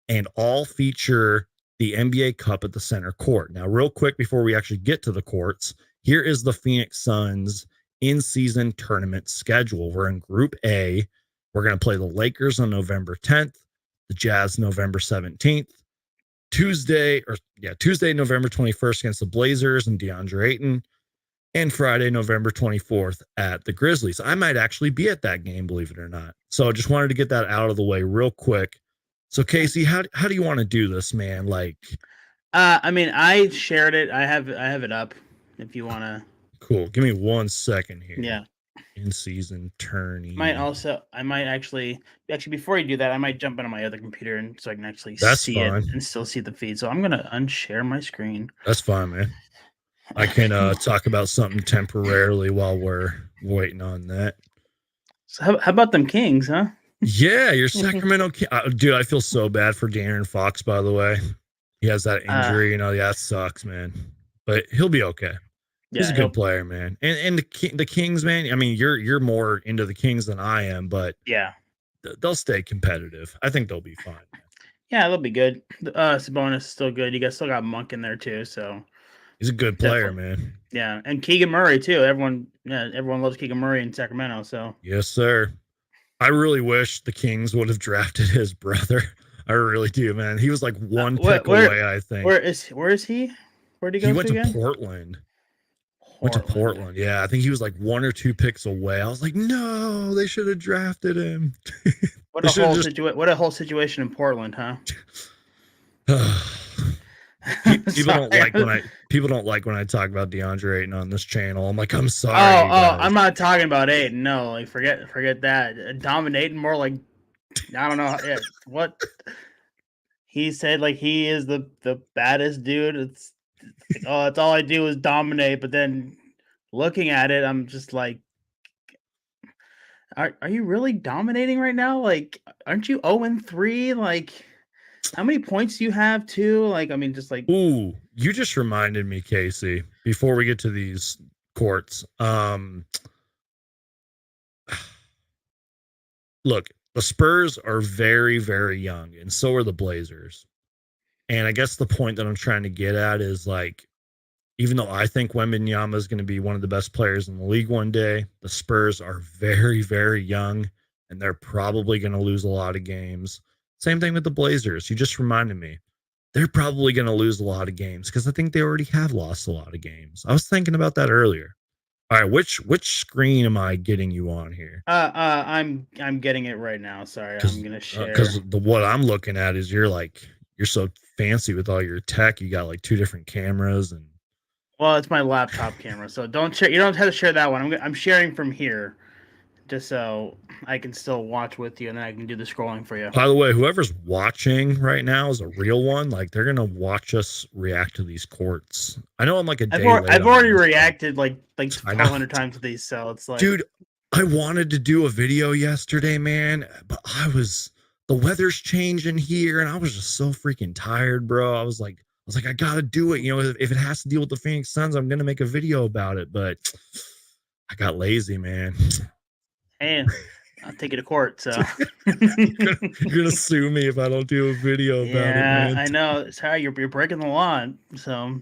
and all feature the NBA Cup at the center court. Now, real quick before we actually get to the courts, here is the Phoenix Suns in-season tournament schedule. We're in Group A. We're going to play the Lakers on November 10th, the Jazz November 17th, Tuesday, November 21st against the Blazers and DeAndre Ayton, and Friday, November 24th at the Grizzlies. I might actually be at that game, believe it or not. So I just wanted to get that out of the way real quick. So Casey, how do you want to do this, man? I mean, I shared it. I have it up if you want to. Cool. Give me 1 second here. Yeah. In-season tourney. I might actually before you do that, I might jump into my other computer and so I can actually see it and still see the feed. So I'm gonna unshare my screen. That's fine, man. I can talk about something temporarily while we're waiting on that. So how about them Kings, huh? Yeah, your Sacramento King. Dude, I feel so bad for De'Aaron Fox, by the way. He has that injury, that sucks, man. But he'll be okay. He's a good player, man. And the Kings, man, I mean, you're more into the Kings than I am, but they'll stay competitive. I think they'll be fine, man. Yeah, they'll be good. Sabonis is still good. You guys still got Monk in there too, so he's a good player, man. Yeah, and Keegan Murray too. Everyone loves Keegan Murray in Sacramento, so yes, sir. I really wish the Kings would have drafted his brother. I really do, man. He was like one pick away, I think. Where is he? Where'd he go? He went to Portland. Went to Portland. Yeah, I think he was like 1 or 2 picks away. I was like, no, they should have drafted him. What a whole situation in Portland, huh? People don't like when I talk about DeAndre Ayton on this channel. I'm like, I'm sorry. I'm not talking about Ayton. No, like forget that. Dominating more like I don't know. Yeah, what he said, like he is the baddest dude. It's like, that's all I do is dominate. But then looking at it, I'm just like, are you really dominating right now? Like, aren't you 0-3? Like, how many points do you have too? Like, I mean, just like, ooh, you just reminded me, Casey, before we get to these courts. Look, the Spurs are very, very young, and so are the Blazers. And I guess the point that I'm trying to get at is like, even though I think Wembanyama is going to be one of the best players in the league one day, the Spurs are very, very young, and they're probably going to lose a lot of games. Same thing with the Blazers. You just reminded me. They're probably going to lose a lot of games because I think they already have lost a lot of games. I was thinking about that earlier. All right, which screen am I getting you on here? I'm getting it right now. Sorry, I'm gonna share. Because what I'm looking at is you're so fancy with all your tech. You got like 2 different cameras and Well, it's my laptop camera, so don't share. You don't have to share that one. I'm sharing from here, just so I can still watch with you, and then I can do the scrolling for you. By the way, whoever's watching right now is a real one. Like they're gonna watch us react to these courts. I know I'm like a day late. I've on already this, reacted like I know. 1,200 times to these, so it's like, dude, I wanted to do a video yesterday, man, but the weather's changing here, and I was just so freaking tired, bro. I was like, I gotta do it. You know, if it has to deal with the Phoenix Suns, I'm gonna make a video about it. But I got lazy, man. hey, I'll take you to court. So you're gonna sue me if I don't do a video about it, man. I know. It's how you're breaking the law. So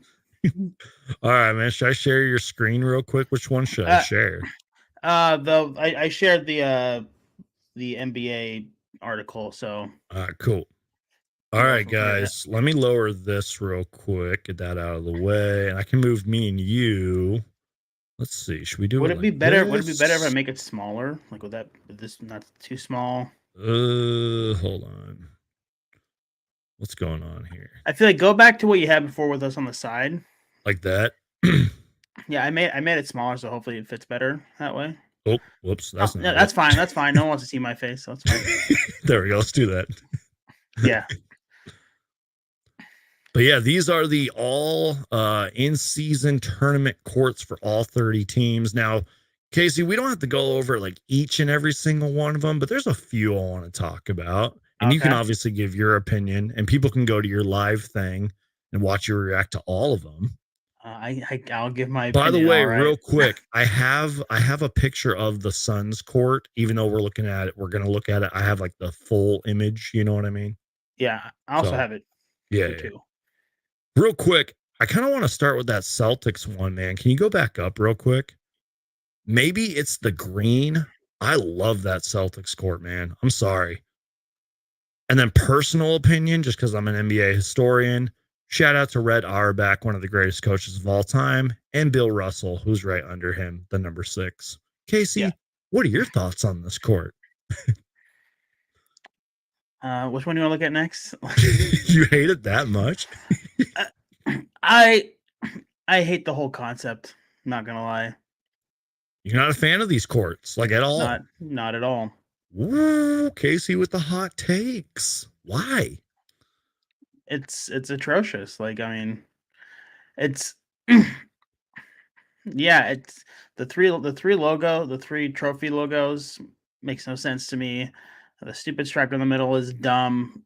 all right, man. Should I share your screen real quick? Which one should I share? I shared the NBA article. So all right, cool. All right, guys. Let me lower this real quick. Get that out of the way, and I can move me and you. Let's see. Should we do? Would it be like better? This? Would it be better if I make it smaller? Like would this not too small? Hold on. What's going on here? I feel like go back to what you had before with us on the side. Like that. Yeah, I made it smaller, so hopefully it fits better that way. Oh, whoops. That's no, that's fine. That's fine. No one wants to see my face, so that's fine. There we go. Let's do that. Yeah. But yeah, these are the all in-season tournament courts for all 30 teams. Now, Casey, we don't have to go over like each and every single one of them, but there's a few I want to talk about. And you can obviously give your opinion, and people can go to your live thing and watch you react to all of them. I'll give my opinion. By the way, real quick, I have a picture of the Suns court. Even though we're looking at it, we're gonna look at it. I have like the full image. You know what I mean? Yeah, I also have it. Yeah. Too. Real quick, I kind of want to start with that Celtics one, man. Can you go back up real quick? Maybe it's the green. I love that Celtics court, man. I'm sorry. And then personal opinion, just because I'm an NBA historian, shout out to Red Auerbach, one of the greatest coaches of all time, and Bill Russell, who's right under him, the number 6. Casey, what are your thoughts on this court? Which one do you want to look at next? You hate it that much? I hate the whole concept. I'm not gonna lie. You're not a fan of these courts, like at all? Not at all. Ooh, Casey with the hot takes. Why? It's atrocious. Like, I mean, it's yeah, it's the three trophy logos makes no sense to me. The stupid stripe in the middle is dumb.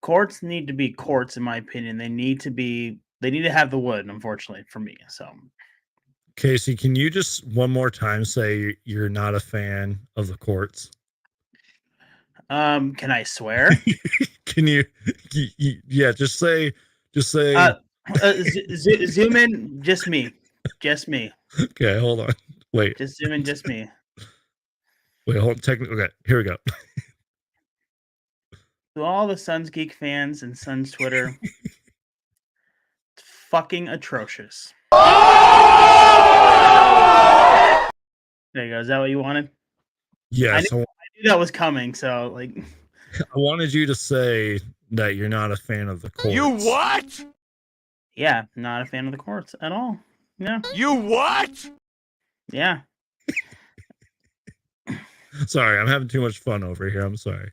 Courts need to be courts, in my opinion. They need to have the wood, unfortunately, for me. So Casey, can you just one more time say you're not a fan of the courts? Can I swear? Can you? Yeah, just say. Zoom in, just me. Okay, hold on. Wait. Just zoom in, just me. Wait, hold on. Technically, okay, here we go. To all the Suns Geek fans and Suns Twitter, it's fucking atrocious. There you go. Is that what you wanted? Yeah, I knew that was coming. So, like, I wanted you to say that you're not a fan of the courts. You what? Yeah, not a fan of the courts at all. Yeah. You what? Yeah. Sorry, I'm having too much fun over here. I'm sorry.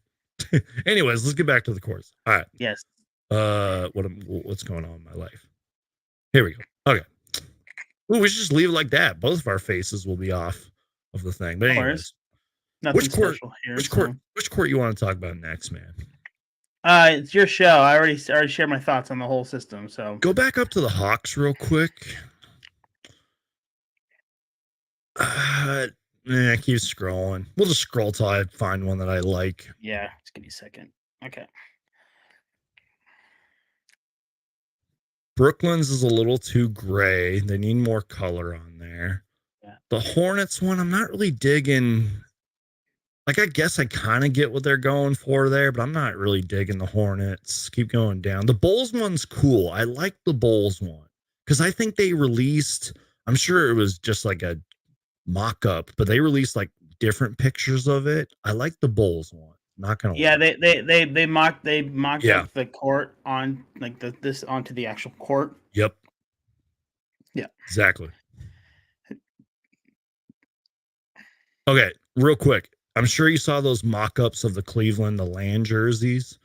Anyways, let's get back to the courts. All right. Yes. What's going on in my life? Here we go. Okay. Ooh, we should just leave it like that. Both of our faces will be off of the thing. But anyways, which court you want to talk about next, man? It's your show. I already shared my thoughts on the whole system. So go back up to the Hawks real quick. Keep scrolling. We'll just scroll till I find one that I like. Yeah, just give me a second. Okay. Brooklyn's is a little too gray. They need more color on there. Yeah. The Hornets one, I'm not really digging. Like, I guess I kind of get what they're going for there, but I'm not really digging the Hornets. Keep going down. The Bulls one's cool. I like the Bulls one because I think they released, I'm sure it was just like a mock-up, but they released like different pictures of it. I like the Bulls one. Not gonna lie. They mocked up the court on like this onto the actual court. Yep. Yeah. Exactly. Okay, real quick. I'm sure you saw those mock-ups of the Cleveland, the land jerseys.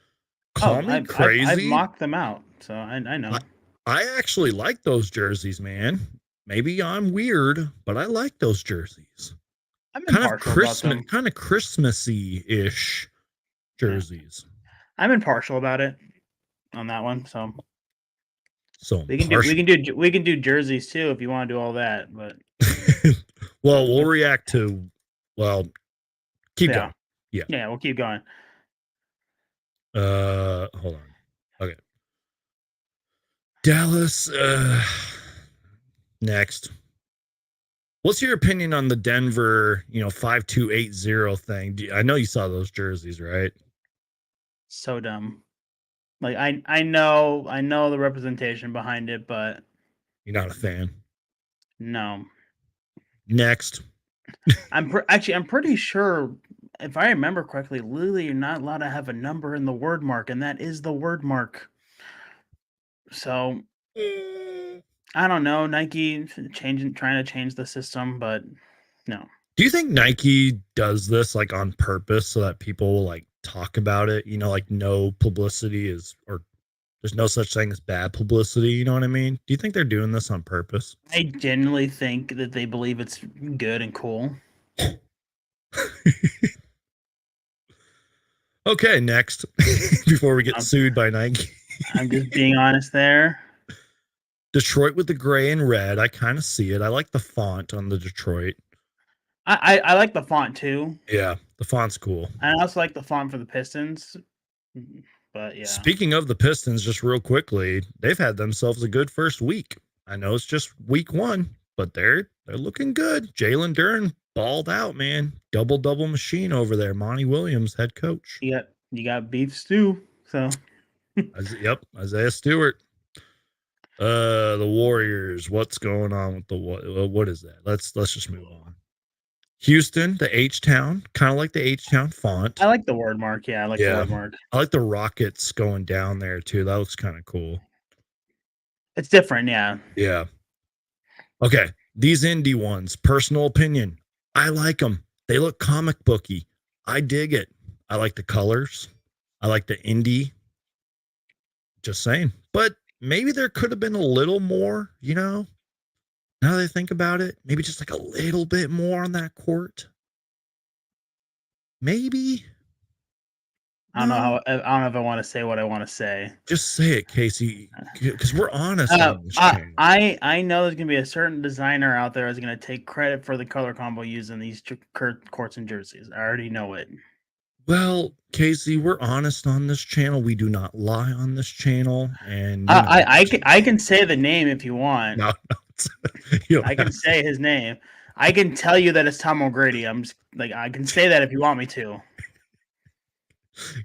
Call me I've crazy. mocked them out, so I know. I actually like those jerseys, man. Maybe I'm weird, but I like those jerseys. I'm impartial about them. Kind of Christmassy-ish jerseys. I'm impartial about it on that one. So we can impartial. do jerseys too if you want to do all that. But well, we'll react to. Well, keep going. Yeah, we'll keep going. Hold on. Okay. Dallas. Next. What's your opinion on the Denver, 5280 thing? I know you saw those jerseys, right? So dumb. Like I know the representation behind it, but you're not a fan. No. Next. I'm pretty sure, if I remember correctly, legally you're not allowed to have a number in the word mark, and that is the word mark. So I don't know. Nike trying to change the system, but no. Do you think Nike does this like on purpose so that people will like talk about it? Like no publicity is, or there's no such thing as bad publicity. You know what I mean? Do you think they're doing this on purpose? I genuinely think that they believe it's good and cool. Okay, next. Before we get sued by Nike. I'm just being honest there. Detroit with the gray and red. I kind of see it. I like the font on the Detroit. I like the font too. Yeah, the font's cool. I also like the font for the Pistons. But yeah. Speaking of the Pistons, just real quickly, they've had themselves a good first week. I know it's just week 1, but they're looking good. Jalen Duren balled out, man. Double machine over there. Monty Williams, head coach. You got beef stew. So yep, Isaiah Stewart. The Warriors. What's going on with the what is that? Let's just move on. Houston, the H-Town, kind of like the H-Town font. I like the word mark. Yeah, I like the word mark. I like the Rockets going down there too. That looks kind of cool. It's different, yeah. Yeah. Okay, these indie ones, personal opinion. I like them. They look comic booky. I dig it. I like the colors. I like the indie. Just saying. But maybe there could have been a little more, now that I think about it, maybe just like a little bit more on that court. Maybe. I don't know if I want to say what I want to say. Just say it, Casey, because we're honest on this channel. I know there's gonna be a certain designer out there who's gonna take credit for the color combo used in these courts and jerseys. I already know it. Well, Casey, we're honest on this channel. We do not lie on this channel, and I can say the name if you want. No, I can say his name. I can tell you that it's Tom O'Grady. I'm just like, I can say that if you want me to.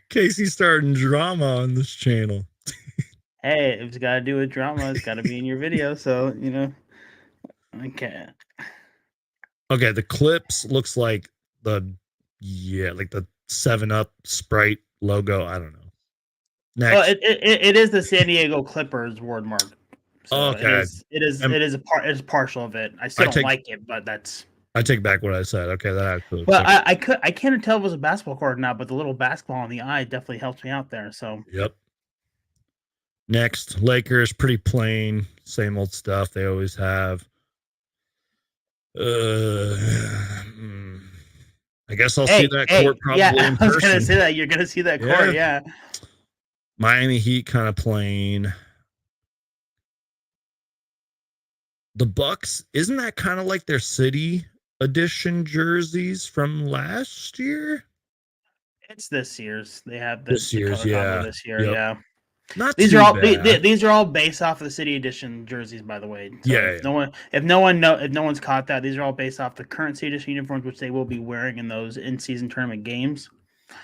Casey's starting drama on this channel. Hey, if it's got to do with drama, it's got to be in your video. So, okay. Okay, the clips looks like the 7-Up Sprite logo. I don't know. Next. Well, it is the San Diego Clippers word mark. So okay. It is partial of it. I still don't like it, but that's. I take back what I said. Okay, that actually. Well, I can't tell if it was a basketball court or not, but the little basketball on the eye definitely helps me out there. So. Yep. Next, Lakers, pretty plain, same old stuff they always have. I guess I'll see that court probably in person. I was gonna say that you're gonna see that court, yeah. Miami Heat kind of plain. The Bucks, isn't that kind of like their city edition jerseys from last year? It's this year's. They have this year's, yeah. This year, yeah. Not these too are all bad. These are all based off of the city edition jerseys, by the way. So if no one's caught that, these are all based off the current city edition uniforms, which they will be wearing in those in-season tournament games.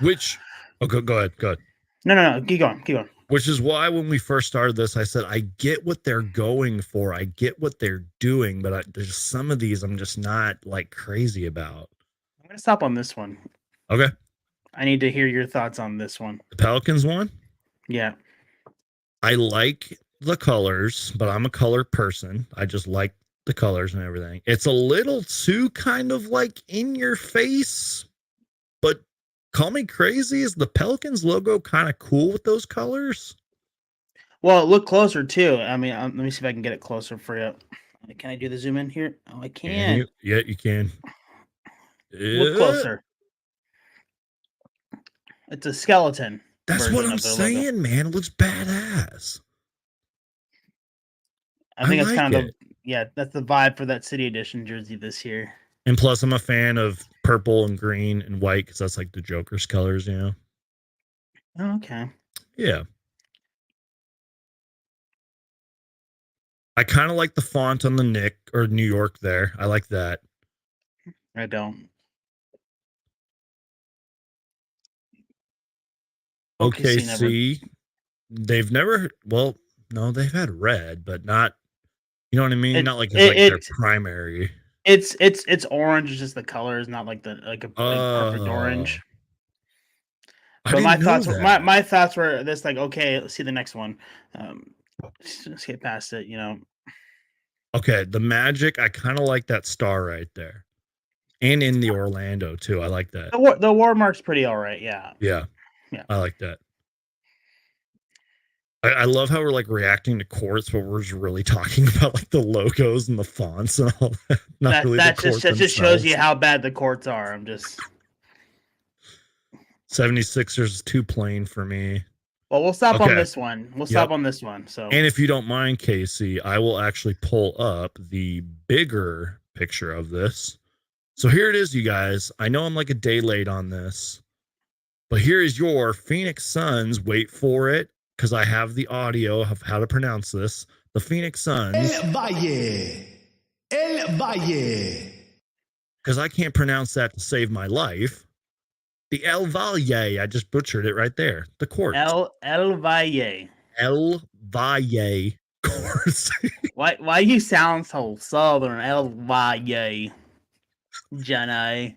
Which, go ahead. No, keep going. Which is why when we first started this, I said I get what they're going for, I get what they're doing, but there's some of these I'm just not like crazy about. I'm gonna stop on this one. Okay. I need to hear your thoughts on this one. The Pelicans one? Yeah. I like the colors, but I'm a color person. I just like the colors and everything. It's a little too kind of like in your face, but call me crazy. Is the Pelicans logo kind of cool with those colors? Well, look closer too. I mean, let me see if I can get it closer for you. Can I do the zoom in here? Oh, I Can can. you? Yeah, you can. Look closer. It's a skeleton. That's what version I'm of their logo. saying, man. It looks badass. I think that's like kind of it. that's the vibe for that City Edition jersey this year. And plus, I'm a fan of purple and green and white because that's like the Joker's colors, you know? Oh, okay. Yeah. I kind of like the font on the Nick or New York there. I like that. I don't. OKC, they've never, well, no, they've had red, but not, you know what I mean? Not like it's like their primary. It's orange. It's just the color is not like a perfect orange. But my thoughts were this: like, okay, let's see the next one. Let's get past it. You know. Okay, the Magic. I kind of like that star right there, and in the Orlando too. I like that. The war mark's pretty all right. Yeah. Yeah. I like that. I love how we're like reacting to courts, but we're just really talking about like the logos and the fonts and all that. That just shows you how bad the courts are. I'm just 76ers is too plain for me. Well, we'll stop on this one. Stop on this one. So, and if you don't mind, Casey, I will actually pull up the bigger picture of this. So here it is, you guys. I know I'm like a day late on this, but here is your Phoenix Suns. Wait for it, because I have the audio of how to pronounce this. The Phoenix Suns. El Valle. Because I can't pronounce that to save my life. The El Valle. I just butchered it right there. The court. El Valle. El Valle course. Why you sound so southern? El Valle. Jenny.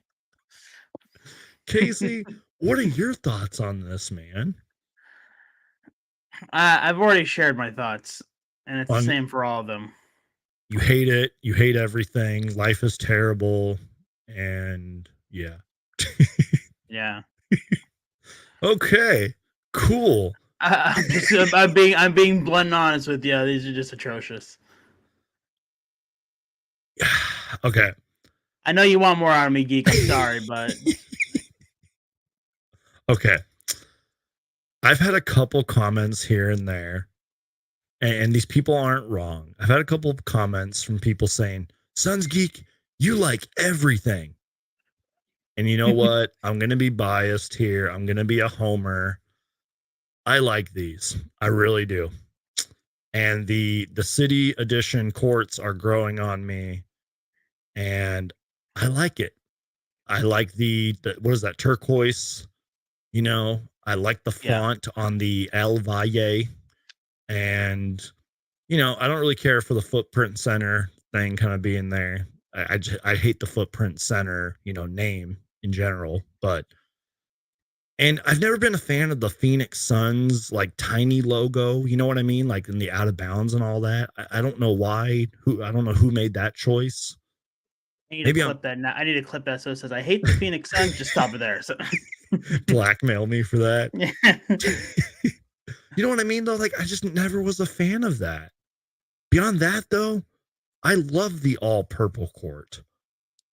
Casey, what are your thoughts on this, man? I've already shared my thoughts, and it's the same for all of them. You hate it. You hate everything. Life is terrible. And yeah. Yeah. Okay. Cool. I'm being blunt and honest with you. These are just atrocious. Okay. I know you want more out of me, Geek. I'm sorry, but okay. I've had a couple comments here and there, and these people aren't wrong. I've had a couple of comments from people saying, Suns Geek, you like everything. And you know what? I'm going to be biased here. I'm going to be a homer. I like these. I really do. And the City Edition courts are growing on me, and I like it. I like the what is that, turquoise? You know, I like the font on the El Valle, and you know, I don't really care for the footprint center thing kind of being there. I hate the footprint center, you know, name in general, but and I've never been a fan of the Phoenix Suns like tiny logo. You know what I mean? Like in the out of bounds and all that. I don't know why. I don't know who made that choice. I need to clip that now. I need to clip that so it says I hate the Phoenix Suns. Just stop it there. So blackmail me for that. You know what I mean though? Like I just never was a fan of that. Beyond that though, I love the all purple court.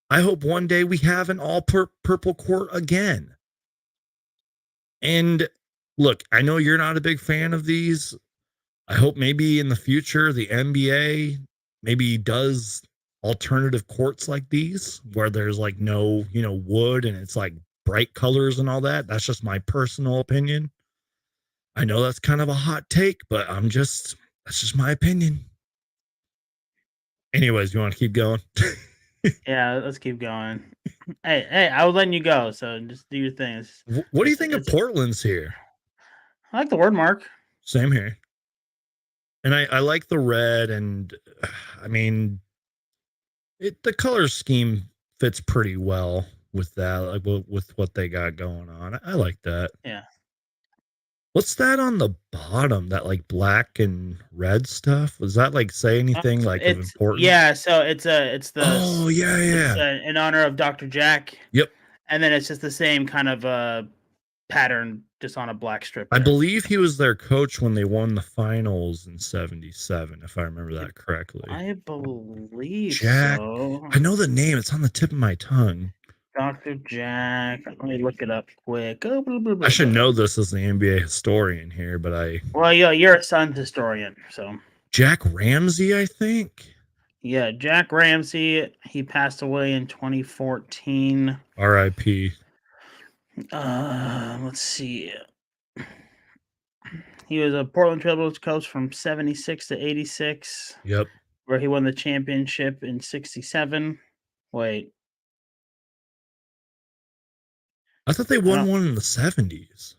I hope one day we have an all purple court again. And look, I know you're not a big fan of these. I hope maybe in the future the NBA maybe does alternative courts like these where there's like no, you know, wood and it's like bright colors and all that. That's just my personal opinion. I know that's kind of a hot take, but that's just my opinion. Anyways, you want to keep going? Yeah, let's keep going. Hey, I was letting you go, so just do your thing. What do you think of Portland's here? I like the word mark. Same here. And I like the red, and I mean, the color scheme fits pretty well with that, like with what they got going on. I like that. Yeah. What's that on the bottom? That like black and red stuff? Was that like say anything like of It's importance? yeah. So it's Oh yeah. in honor of Dr. Jack, Yep. and then it's just the same kind of pattern, just on a black strip. I There. believe he was their coach when they won the finals in '77, if I remember that correctly. I believe Jack. so. I know the name. It's on the tip of my tongue. Dr. Jack. Let me look it up quick. Oh, blah, blah, blah, I should blah. know this as the NBA historian here, but Well, yeah, you're a Suns historian, so Jack Ramsey, I think. yeah, Jack Ramsey. He passed away in 2014. R.I.P. Let's see. He was a Portland Trailblazers coach from 76 to 86, Yep. where he won the championship in 67. Wait. I thought they won one in the 70s.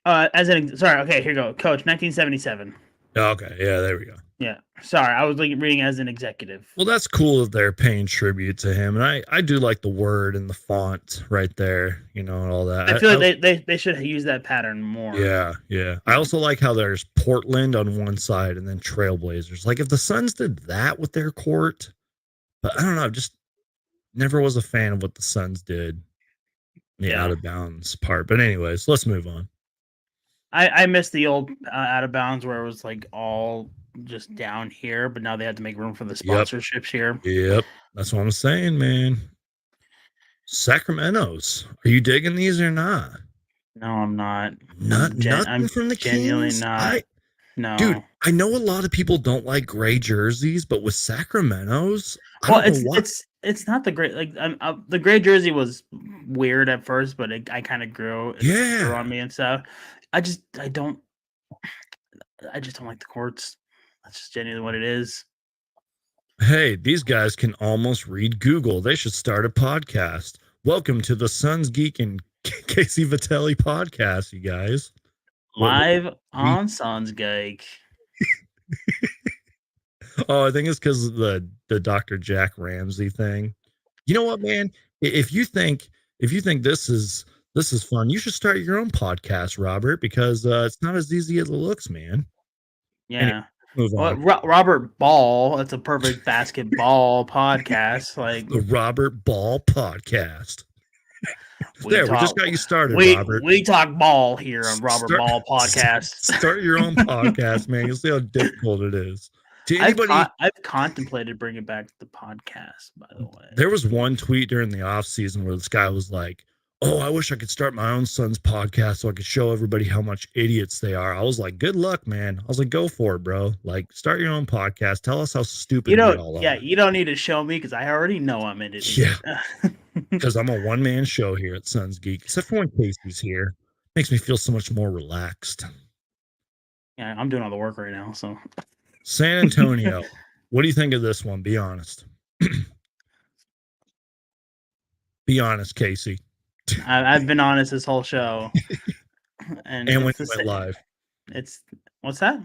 Sorry, okay, here you go. Coach, 1977. Okay, yeah, there we go. Yeah. Sorry, I was reading as an executive. Well, that's cool that they're paying tribute to him, and I do like the word and the font right there, and all that. I feel like they should use that pattern more. Yeah. I also like how there's Portland on one side and then Trailblazers. Like if the Suns did that with their court, but I don't know, just never was a fan of what the Suns did, the out of bounds part. But anyways, let's move on. I miss the old out of bounds where it was like all just down here, but now they had to make room for the sponsorships here. Yep, that's what I'm saying, man. Sacramento's, are you digging these or not? No, I'm not. Nothing from the genuinely Kings. not. No, dude, I know a lot of people don't like gray jerseys, but with Sacramento's, it's not the great. Like the gray jersey was weird at first, but I kind of grew on me and stuff. I just don't like the courts. That's just genuinely what it is. Hey, these guys can almost read Google. They should start a podcast. Welcome to the Suns, Geek, and Casey Vitelli podcast, you guys. Live on Suns, Geek. Oh, I think it's because of the Dr. Jack Ramsey thing. You know what, man? If you think this is fun, you should start your own podcast, Robert, because it's not as easy as it looks, man. Yeah. Anyway, move on. Robert Ball. That's a perfect basketball podcast. Like the Robert Ball podcast. We just got you started, Robert. We talk ball here on Robert Ball podcast. Start your own podcast, man. You'll see how difficult it is. I've contemplated bringing back the podcast, by the way. There was one tweet during the off season where this guy was like, "Oh, I wish I could start my own Suns podcast so I could show everybody how much idiots they are." I was like, "Good luck, man." I was like, "Go for it, bro. Like, start your own podcast. Tell us how stupid we all are." Yeah, you don't need to show me because I already know I'm an idiot. Yeah, because I'm a one-man show here at Suns Geek, except for when Casey's here. Makes me feel so much more relaxed. Yeah, I'm doing all the work right now, so. San Antonio. What do you think of this one? Be honest. Be honest, Casey. I've been honest this whole show. And when you went live. What's that?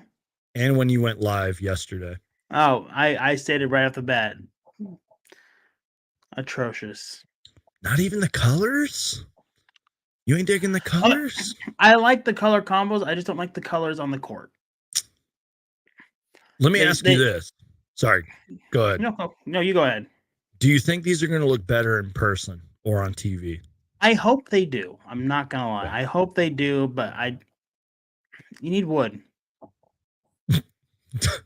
And when you went live yesterday. Oh, I stated right off the bat. Atrocious. Not even the colors? You ain't digging the colors? I like the color combos. I just don't like the colors on the court. Let me ask you this. Sorry, go ahead. No, you go ahead. Do you think these are going to look better in person or on TV? I hope they do. I'm not going to lie. I hope they do, but you need wood.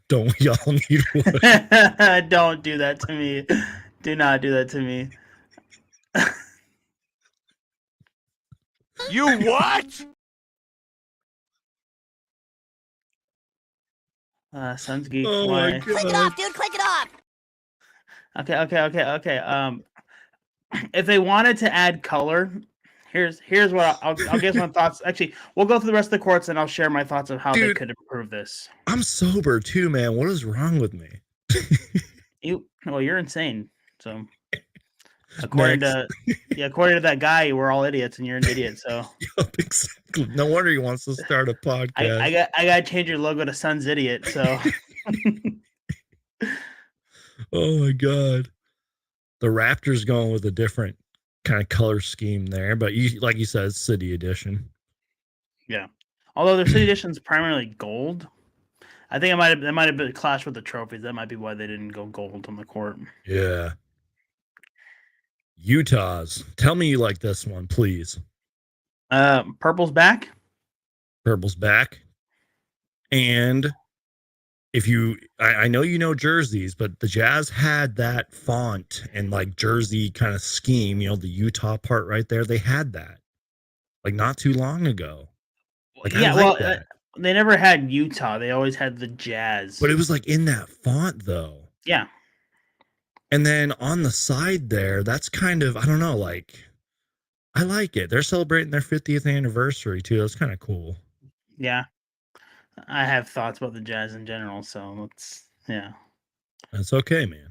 Don't we all need wood? Don't do that to me. Do not do that to me. You what? Suns Geek. Oh my God. Click it off, dude. Click it off. Okay. If they wanted to add color, here's what I'll give my thoughts. Actually, we'll go through the rest of the courts and I'll share my thoughts of how they could improve this. I'm sober too, man. What is wrong with me? You're insane. So according to that guy, we're all idiots and you're an idiot. So yep, exactly. No wonder he wants to start a podcast. I got to change your logo to Sun's Idiot. So oh my God. The Raptors going with a different kind of color scheme there, but like you said, it's City Edition. Yeah. Although their city edition is primarily gold. I think that might have been a clash with the trophies. That might be why they didn't go gold on the court. Yeah. Utah's. Tell me you like this one, please. Purple's back. Purple's back. And if you, I know you know jerseys, but the Jazz had that font and like jersey kind of scheme, the Utah part right there. They had that like not too long ago. Like, Yeah, I well, like that. they never had Utah. They always had the Jazz. But it was like in that font though. Yeah. And then on the side there, that's kind of, I don't know, like, I like it. They're celebrating their 50th anniversary too. That's kind of cool. Yeah. I have thoughts about the Jazz in general, so yeah. That's okay, man.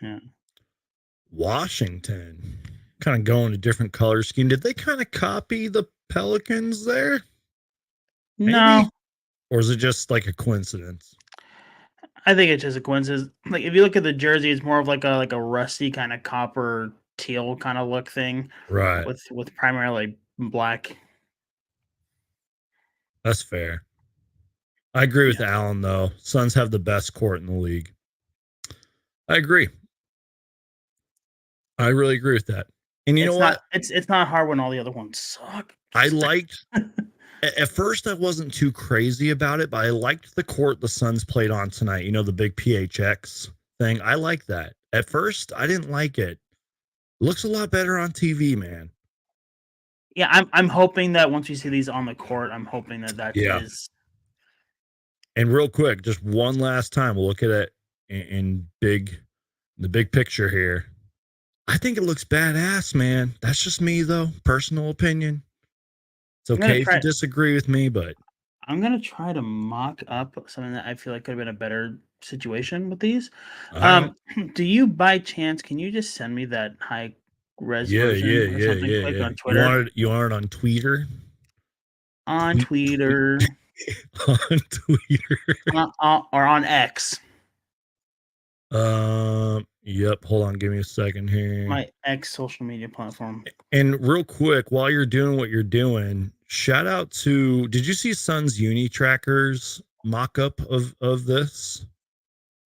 Yeah. Washington, kind of going a different color scheme. Did they kind of copy the Pelicans there? Maybe? No. Or is it just like a coincidence? I think it's just a coincidence. Like if you look at the jersey, it's more of like a rusty kind of copper teal kind of look thing. Right. With primarily black. That's fair. I agree with Alan though. Suns have the best court in the league. I agree. I really agree with that. And you know what? It's not hard when all the other ones suck. I liked at first I wasn't too crazy about it, but I liked the court the Suns played on tonight. The big PHX thing. I like that. At first, I didn't like it. Looks a lot better on TV, man. Yeah, I'm hoping that once we see these on the court, I'm hoping that is. And real quick, just one last time, we'll look at it in the big picture here. I think it looks badass, man. That's just me, though. Personal opinion. It's okay if you disagree with me, but I'm gonna try to mock up something that I feel like could have been a better situation with these. Do you by chance can you just send me that high res version or something quick on Twitter? You want it on Twitter? On Twitter. On Twitter. Or on X. Yep. Hold on. Give me a second here. My X social media platform. And real quick, while you're doing what you're doing, shout out to, did you see Suns Uni Tracker's mock-up of this?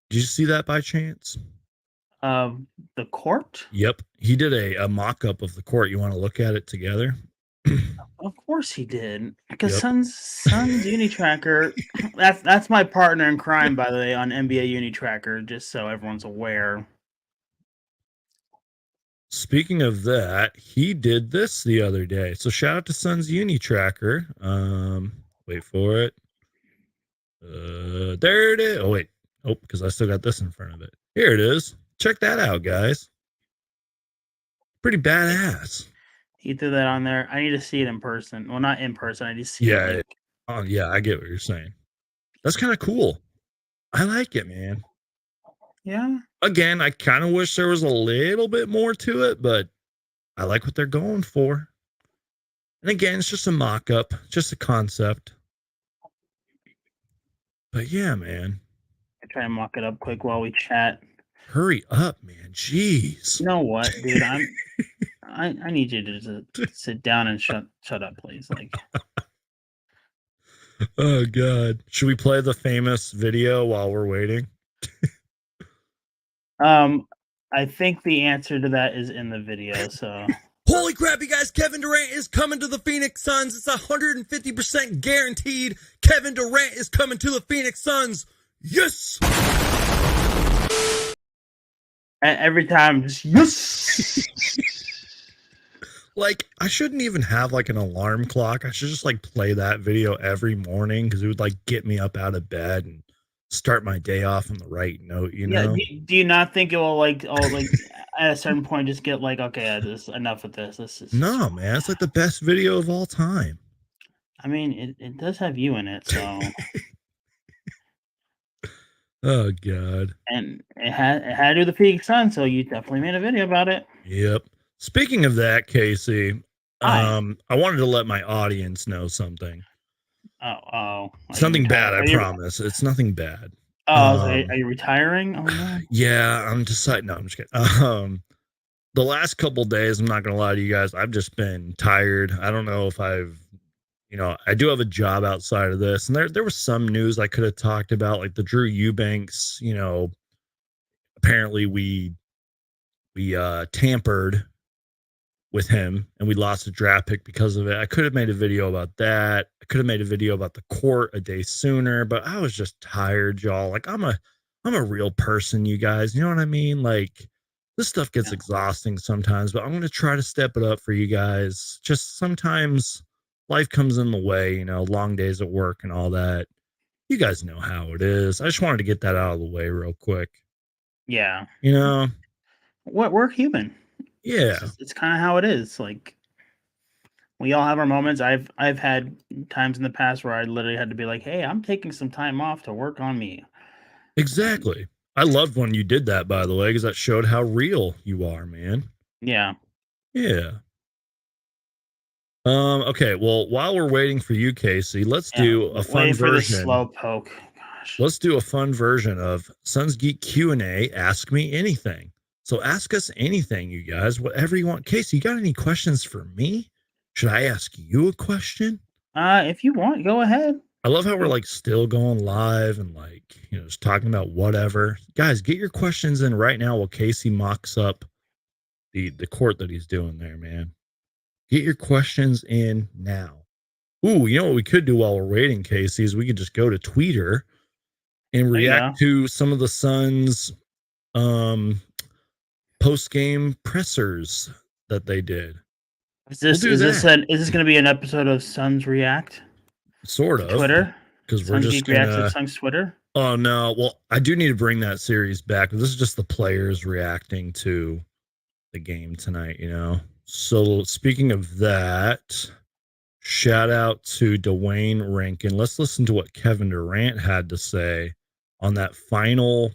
Did you see that by chance? The court? Yep. He did a mock-up of the court. You want to look at it together? Of course he did. Because Suns Uni Tracker, that's my partner in crime, by the way, on NBA Uni Tracker, just so everyone's aware. Speaking of that, he did this the other day. So shout out to Suns Uni Tracker. Wait for it. There it is. Oh, wait. Oh, because I still got this in front of it. Here it is. Check that out, guys. Pretty badass. He threw that on there. I need to see it in person. Well, not in person. I need to see it. Oh, yeah, I get what you're saying. That's kind of cool. I like it, man. Yeah. Again, I kind of wish there was a little bit more to it, but I like what they're going for. And again, it's just a mock-up, just a concept. But yeah, man. I try and mock it up quick while we chat. Hurry up, man. Jeez. You know what, dude? I need you to just sit down and shut up, please. Like. Oh God. Should we play the famous video while we're waiting? I think the answer to that is in the video, so. Holy crap, you guys, Kevin Durant is coming to the Phoenix Suns. It's 150% guaranteed. Kevin Durant is coming to the Phoenix Suns. Yes! Every time, just yes! Like, I shouldn't even have, like, an alarm clock. I should just, like, play that video every morning because it would, like, get me up out of bed and start my day off on the right note, you know? Do you not think it will, like, at a certain point just get, like, okay, this enough with this. No, man. It's, like, the best video of all time. I mean, it does have you in it, so... Oh, God. And it had to do with the Phoenix Suns, so you definitely made a video about it. Yep. Speaking of that, Casey, I wanted to let my audience know something. Oh. Something bad, I promise. It's nothing bad. Oh, are you retiring? Oh, no. Yeah, I'm deciding. No, I'm just kidding. The last couple days, I'm not going to lie to you guys, I've just been tired. I don't know if I've I do have a job outside of this, and there was some news I could have talked about, like the Drew Eubanks. Apparently we tampered with him and we lost a draft pick because of it. I could have made a video about that. I could have made a video about the court a day sooner, but I was just tired, y'all. Like I'm a real person, you guys. You know what I mean? Like this stuff gets exhausting sometimes, but I'm going to try to step it up for you guys. Just sometimes life comes in the way, long days at work and all that. You guys know how it is. I just wanted to get that out of the way real quick. Yeah. We're human. Yeah. It's kind of how it is. Like we all have our moments. I've had times in the past where I literally had to be like, "Hey, I'm taking some time off to work on me." Exactly. I loved when you did that, by the way, because that showed how real you are, man. Yeah. Yeah. Okay, well, while we're waiting for you, Casey, let's do a fun for the version. slow poke. Gosh. Let's do a fun version of Sons Geek Q&A, Ask Me Anything. So ask us anything, you guys, whatever you want. Casey, you got any questions for me? Should I ask you a question? If you want, go ahead. I love how we're like still going live and like, just talking about whatever. Guys, get your questions in right now while Casey mocks up the court that he's doing there, man. Get your questions in now. Ooh, you know what we could do while we're waiting, Casey, is we could just go to Twitter and react to some of the Suns post-game pressers that they did. Is this going to be an episode of Suns React? Sort of. Twitter? Because we're just Reacts at Suns Twitter? Oh no. Well, I do need to bring that series back. This is just the players reacting to the game tonight, So speaking of that, shout out to Dwayne Rankin. Let's listen to what Kevin Durant had to say on that final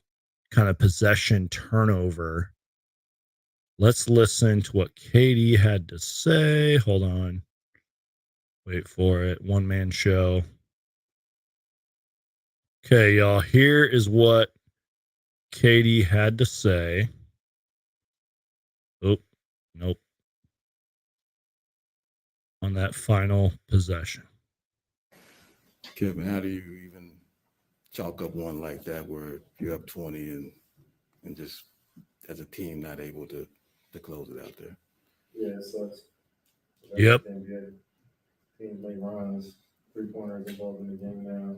kind of possession turnover. Let's listen to what Katie had to say. Hold on. Wait for it. One man show. Okay, y'all. Here is what Katie had to say. Oh, nope. On that final possession. Kevin, how do you even chalk up one like that where you're up 20 and just as a team not able to close it out there? Yeah, it sucks. Yep. Teams make runs, 3-pointers involved in the game now.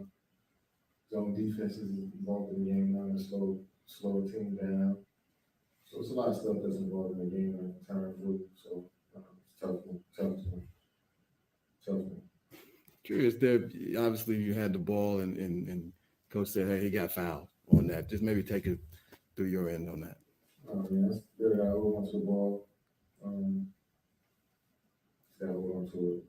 Zone defense is involved in the game now to slow a team down. So it's a lot of stuff that's involved in the game in terms of so it's tough. Curious, there obviously you had the ball and coach said, hey, he got fouled on that. Just maybe take it through your end on that. Yeah, it's good. I hold on to the ball. Got to hold on to it.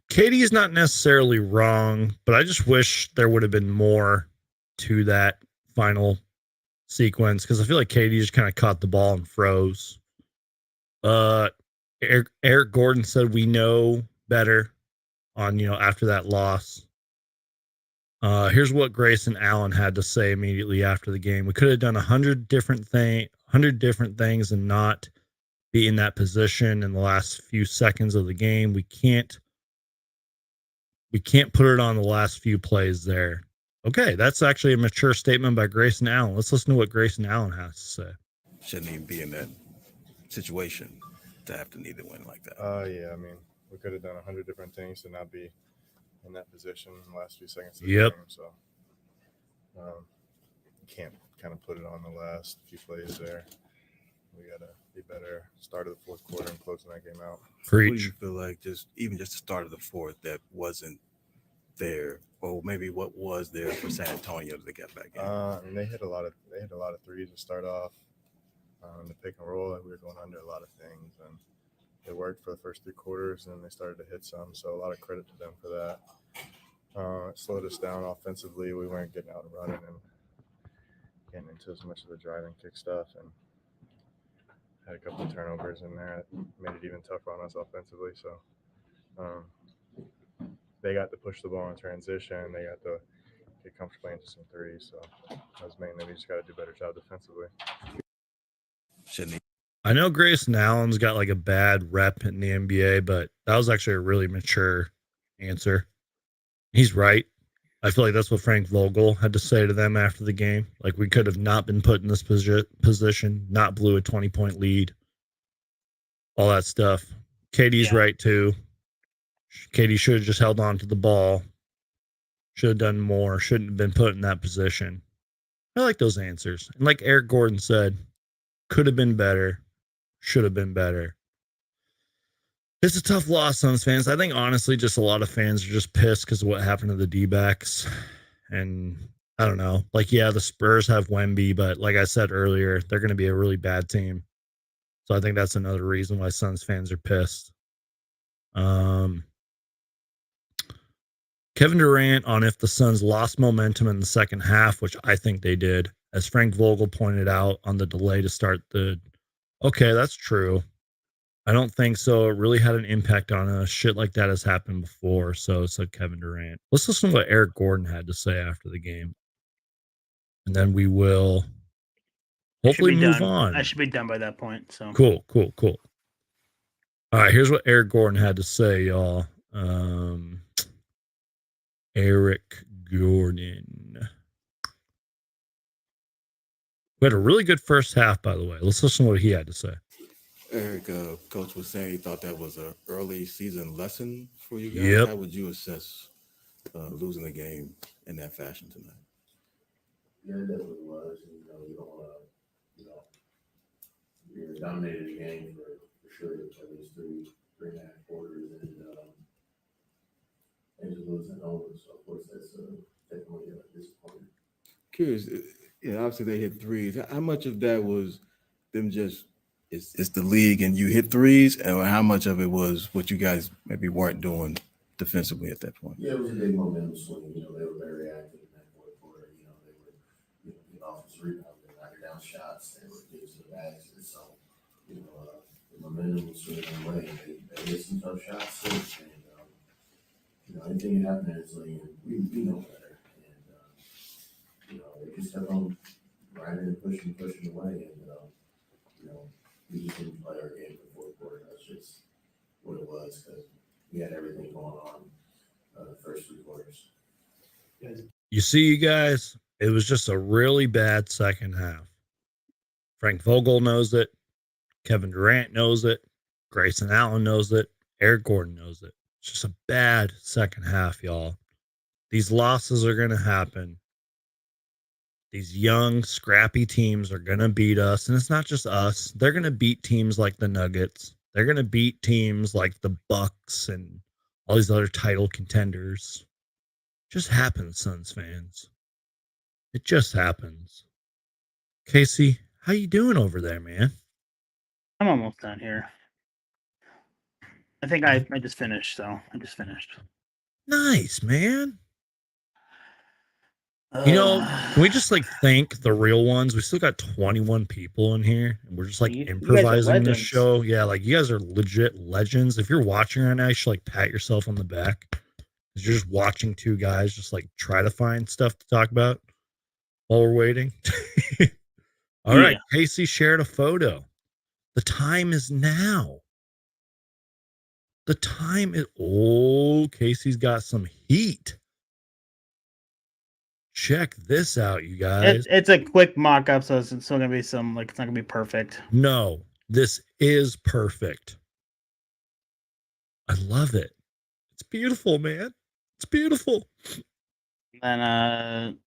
Katie is not necessarily wrong, but I just wish there would have been more to that final sequence because I feel like Katie just kind of caught the ball and froze. Eric Gordon said we know better on, after that loss. Here's what Grayson Allen had to say immediately after the game. We could have done 100 different things and not be in that position in the last few seconds of the game. We can't put it on the last few plays there. Okay, that's actually a mature statement by Grayson Allen. Let's listen to what Grayson Allen has to say. Shouldn't even be in that situation to have to need to win like that. Yeah, I mean, we could have done 100 different things to not be in that position in the last few seconds of the game. So you can't kind of put it on the last few plays there. We got to be better start of the fourth quarter and closing that game out. Preach. What do you feel like just the start of the fourth that wasn't there, or maybe what was there for San Antonio that they got back in? I mean, they hit a lot of threes to start off. In the pick and roll, we were going under a lot of things, and it worked for the first 3 quarters, and they started to hit some. So a lot of credit to them for that. It slowed us down offensively. We weren't getting out and running and getting into as much of the driving kick stuff, and had a couple of turnovers in there that made it even tougher on us offensively. So they got to push the ball in transition. They got to get comfortably into some threes. So that was mainly we just got to do a better job defensively. Shouldn't he? I know Grayson Allen's got like a bad rep in the NBA, but that was actually a really mature answer. He's right. I feel like that's what Frank Vogel had to say to them after the game. Like, we could have not been put in this position, not blew a 20-point lead, all that stuff. KD's right too. KD should have just held on to the ball. Should have done more. Shouldn't have been put in that position. I like those answers. And like Eric Gordon said, could have been better. Should have been better. It's a tough loss, Suns fans. I think honestly, just a lot of fans are just pissed because of what happened to the D-backs. And I don't know. Like, yeah, the Spurs have Wemby, but like I said earlier, they're going to be a really bad team. So I think that's another reason why Suns fans are pissed. Kevin Durant on if the Suns lost momentum in the second half, which I think they did, as Frank Vogel pointed out on the delay to start the. Okay, that's true. I don't think so. It really had an impact on us. Shit like that has happened before. So said Kevin Durant. Let's listen to what Eric Gordon had to say after the game. And then we will hopefully move on. I should be done by that point. So Cool. All right, here's what Eric Gordon had to say, y'all. Eric Gordon. We had a really good first half, by the way. Let's listen to what he had to say. Eric, Coach was saying he thought that was an early season lesson for you guys. Yep. How would you assess losing the game in that fashion tonight? Yeah, it definitely was. You know, you don't want to, you're dominating the game for sure, at least three and a half quarters, and just losing over. So, of course, that's definitely disappointing. Curious, obviously they hit threes. How much of that was them just, it's the league and you hit threes, or how much of it was what you guys maybe weren't doing defensively at that point? Yeah, it was a big momentum swing. They were very active in that fourth quarter. They were getting offensive rebounds, they were knocking down shots, they were getting to the basket. So, the momentum was swinging their way. They hit some tough shots too. And, anything that happened in this league, we know better. And, they just kept on grinding and pushing away. And, we just didn't play our game in the fourth quarter. That's just what it was, because we had everything going on the first three quarters. You see, you guys, it was just a really bad second half. Frank Vogel knows it. Kevin Durant knows it. Grayson Allen knows it. Eric Gordon knows it. It's just a bad second half, y'all. These losses are going to happen. These young, scrappy teams are going to beat us. And it's not just us. They're going to beat teams like the Nuggets. They're going to beat teams like the Bucks and all these other title contenders. It just happens, Suns fans. It just happens. Casey, how you doing over there, man? I'm almost done here. I think I just finished, so I just finished. Nice, man. Can we just thank the real ones? We still got 21 people in here, and we're just improvising this show. Yeah, you guys are legit legends. If you're watching right now, you should pat yourself on the back. Because you're just watching two guys just try to find stuff to talk about while we're waiting. All right, Casey shared a photo. The time is now. Casey's got some heat. Check this out, you guys. It's a quick mock-up, so it's still gonna be it's not gonna be perfect. No, this is perfect. I love it. It's beautiful, man. It's beautiful. And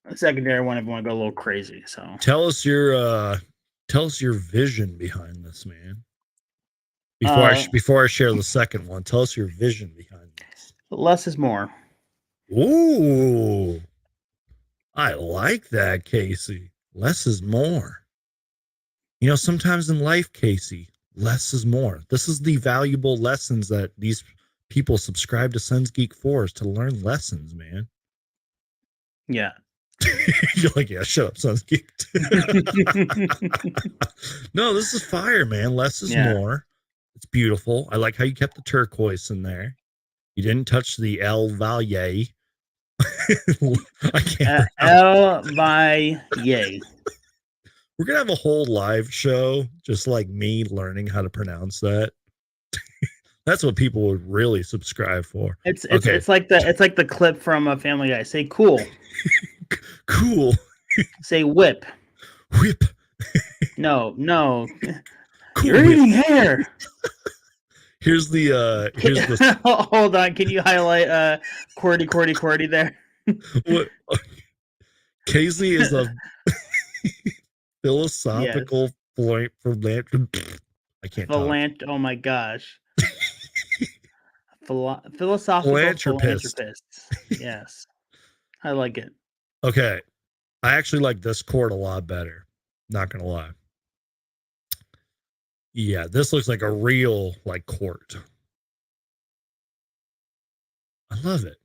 the secondary one, if you want to go a little crazy. So tell us your vision behind this, man. Before I share the second one, tell us your vision behind this. Less is more. Ooh. I like that, Casey. Less is more. Sometimes in life, Casey, less is more. This is the valuable lessons that these people subscribe to Suns Geek for, is to learn lessons, man. Yeah. You're like, yeah, shut up, Suns Geek. No, this is fire, man. Less is more. It's beautiful. I like how you kept the turquoise in there. You didn't touch the El Valle. I can't. El Valle. We're gonna have a whole live show, just like me learning how to pronounce that. That's what people would really subscribe for. It's Okay. it's like the clip from a Family Guy. Say cool. Cool. Say whip. Whip. No. Cool You're whip. eating hair. Here's the Hold on. Can you highlight QWERTY there? what Casey is a philosophical point for I can't talk. Oh my gosh. Philosophical Philanthropist. philanthropist. Yes. I like it. Okay. I actually like this court a lot better. Not gonna lie. Yeah, this looks like a real like court. I love it.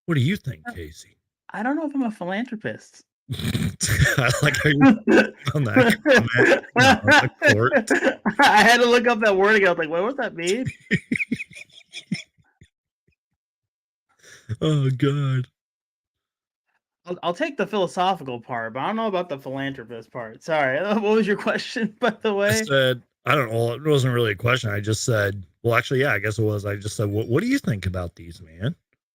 What do you think, Casey? I don't know if I'm a philanthropist. I like how you on that comment. No, the court. I had to look up that wording. I was like, what does that mean? Oh God. I'll take the philosophical part, but I don't know about the philanthropist part. Sorry. What was your question, by the I way? said, I don't know. It wasn't really a question. I just said, well, actually, yeah, I guess it was. I just said, what do you think about these, man?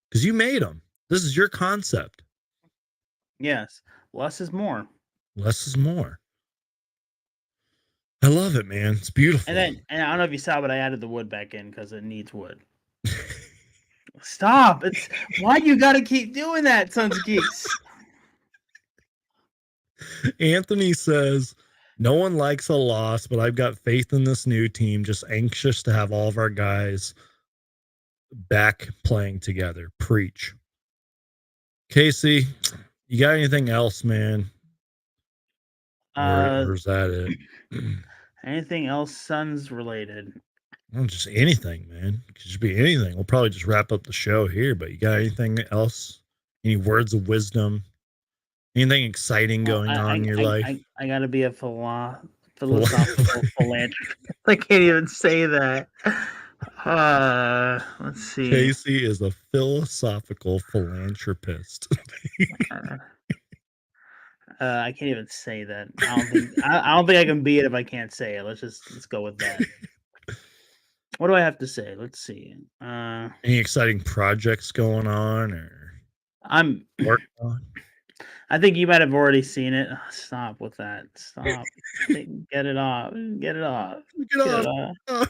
Because you made them. This is your concept. Yes. Less is more. Less is more. I love it, man. It's beautiful. And I don't know if you saw, but I added the wood back in because it needs wood. Stop. It's why you got to keep doing that, Sons of Geeks. Anthony says, no one likes a loss, but I've got faith in this new team. Just anxious to have all of our guys back playing together. Preach. Casey, you got anything else, man? Or is that it? Anything else Suns related? Well, just anything, man. It could just be anything. We'll probably just wrap up the show here, but you got anything else? Any words of wisdom? Anything exciting going on in your life? I got to be a philosophical philanthropist. I can't even say that. Let's see. Casey is a philosophical philanthropist. I can't even say that. I don't think I can be it if I can't say it. Let's go with that. What do I have to say? Let's see. Any exciting projects going on or I'm working on? I think you might have already seen it. Stop with that. Stop. Get it off. Get it off. Get off.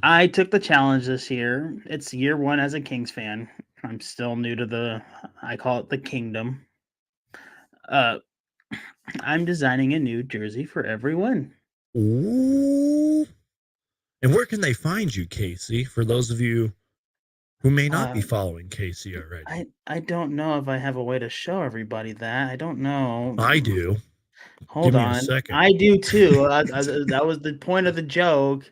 I took the challenge this year. It's year one as a Kings fan. I'm still new to I call it the kingdom. I'm designing a new jersey for every win. Ooh. And where can they find you, Casey? For those of you who may not be following Casey already. I don't know if I have a way to show everybody that. I don't know. I do. Hold on. A second. I do too. That was the point of the joke.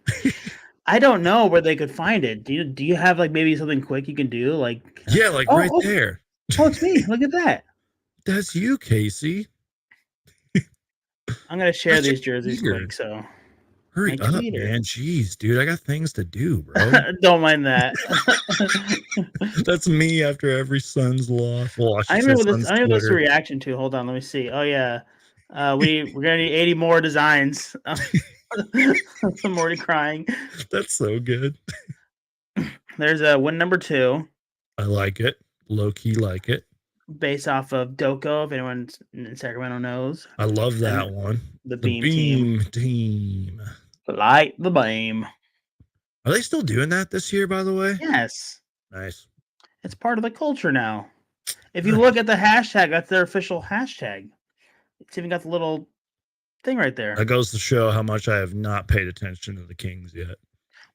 I don't know where they could find it. Do you have like maybe something quick you can do? Like right there. Oh, it's me. Look at that. That's you, Casey. I'm gonna share these jerseys quick. So hurry up, man. Jeez, dude, I got things to do, bro. Don't mind that. That's me after every Suns loss. Well, I remember this reaction to. Hold on, let me see. Oh yeah, we're gonna need 80 more designs. I'm already crying. That's so good. There's a win number 2. I like it. Low key like it. Based off of Doko, if anyone in Sacramento knows. I love that one. The beam team. Light the beam. Are they still doing that this year, by the way? Yes. Nice. It's part of the culture now. If you look at the hashtag, that's their official hashtag. It's even got the little thing right there. That goes to show how much I have not paid attention to the Kings yet.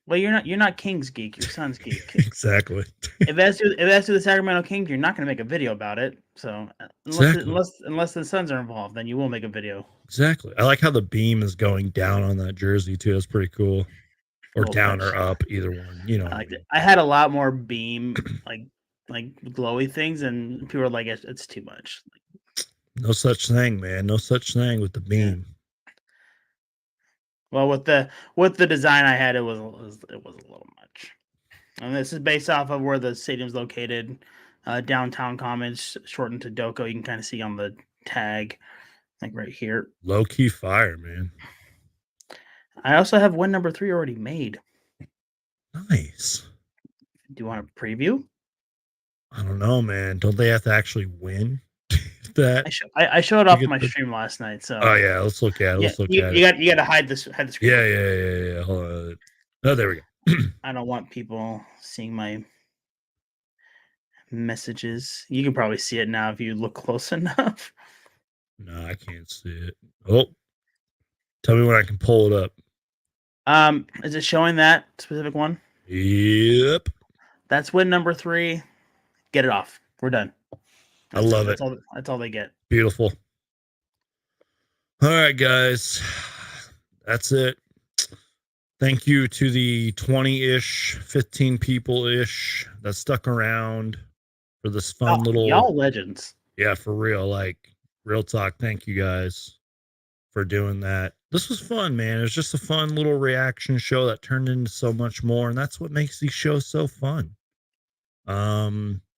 Well, you're not Kings geek, you're Suns geek. Exactly. If that's to the Sacramento Kings, you're not going to make a video about it. So unless the Suns are involved, then you will make a video. Exactly. I like how the beam is going down on that jersey too. That's pretty cool. Or down or up, either one. You know. I had a lot more beam like glowy things, and people were like, "It's too much." No such thing, man. No such thing with the beam. Yeah. Well, with the design I had, it was a little much. And this is based off of where the stadium's located. downtown comments shortened to Doko. You can kind of see on the tag, like right here. Low key fire, man. I also have win number 3 already made. Nice. Do you want a preview? I don't know, man. Don't they have to actually win that? I showed it You off get my the- stream last night. So Oh yeah, let's look at it. Let's look at you it. got to hide the screen. Yeah. Hold on. Oh, there we go. I don't want people seeing my messages. You can probably see it now if you look close enough. No, I can't see it. Oh, tell me when I can pull it up. Is it showing that specific one? Yep. That's win number 3. Get it off. We're done. I love it. That's all they get. Beautiful. All right, guys. That's it. Thank you to the 20-ish, 15 people-ish that stuck around for this fun little... Y'all legends. Yeah, for real. Like, real talk. Thank you guys for doing that. This was fun, man. It was just a fun little reaction show that turned into so much more, and that's what makes these shows so fun.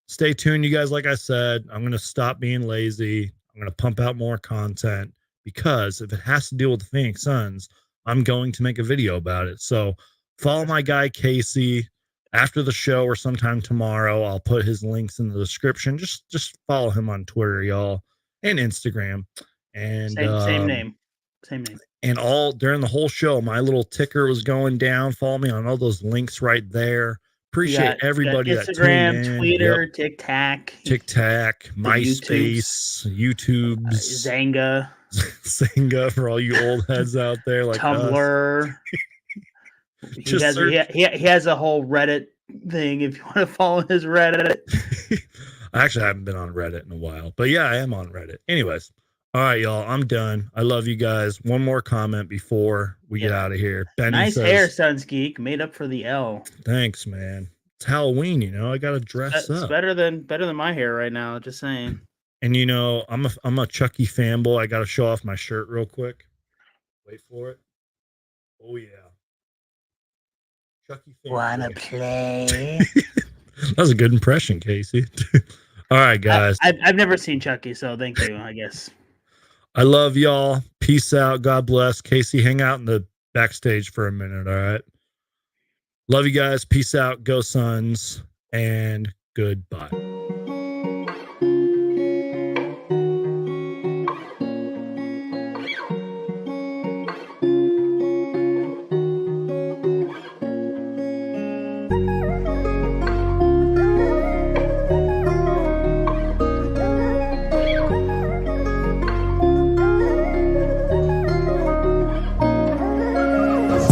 Stay tuned, you guys. Like I said, I'm going to stop being lazy. I'm going to pump out more content because if it has to deal with the Phoenix Suns, I'm going to make a video about it. So follow my guy, Casey, after the show or sometime tomorrow. I'll put his links in the description. Just follow him on Twitter, y'all, and Instagram. And Same name. And all during the whole show, my little ticker was going down. Follow me on all those links right there. Appreciate everybody that tuned Instagram, in. Twitter, Yep. TikTok, MySpace, YouTube's, Zanga, Zanga for all you old heads out there, like Tumblr. He has a whole Reddit thing. If you want to follow his Reddit, I actually haven't been on Reddit in a while, but yeah, I am on Reddit. Anyways, all right, y'all, I'm done. I love you guys. One more comment before we get out of here. Benny nice says, hair, Suns Geek. Made up for the L. Thanks, man. It's Halloween, you know. I gotta dress It's up. better than my hair right now. Just saying. And you know, I'm a Chucky fanboy. I gotta show off my shirt real quick. Wait for it. Oh yeah. Chucky fanboy. Wanna play? That was a good impression, Casey. All right, guys. I've never seen Chucky, so thank you. I guess. I love y'all. Peace out. God bless. Casey, hang out in the backstage for a minute. All right. Love you guys. Peace out. Go Suns. And goodbye.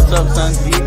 What's up, Suns Geek?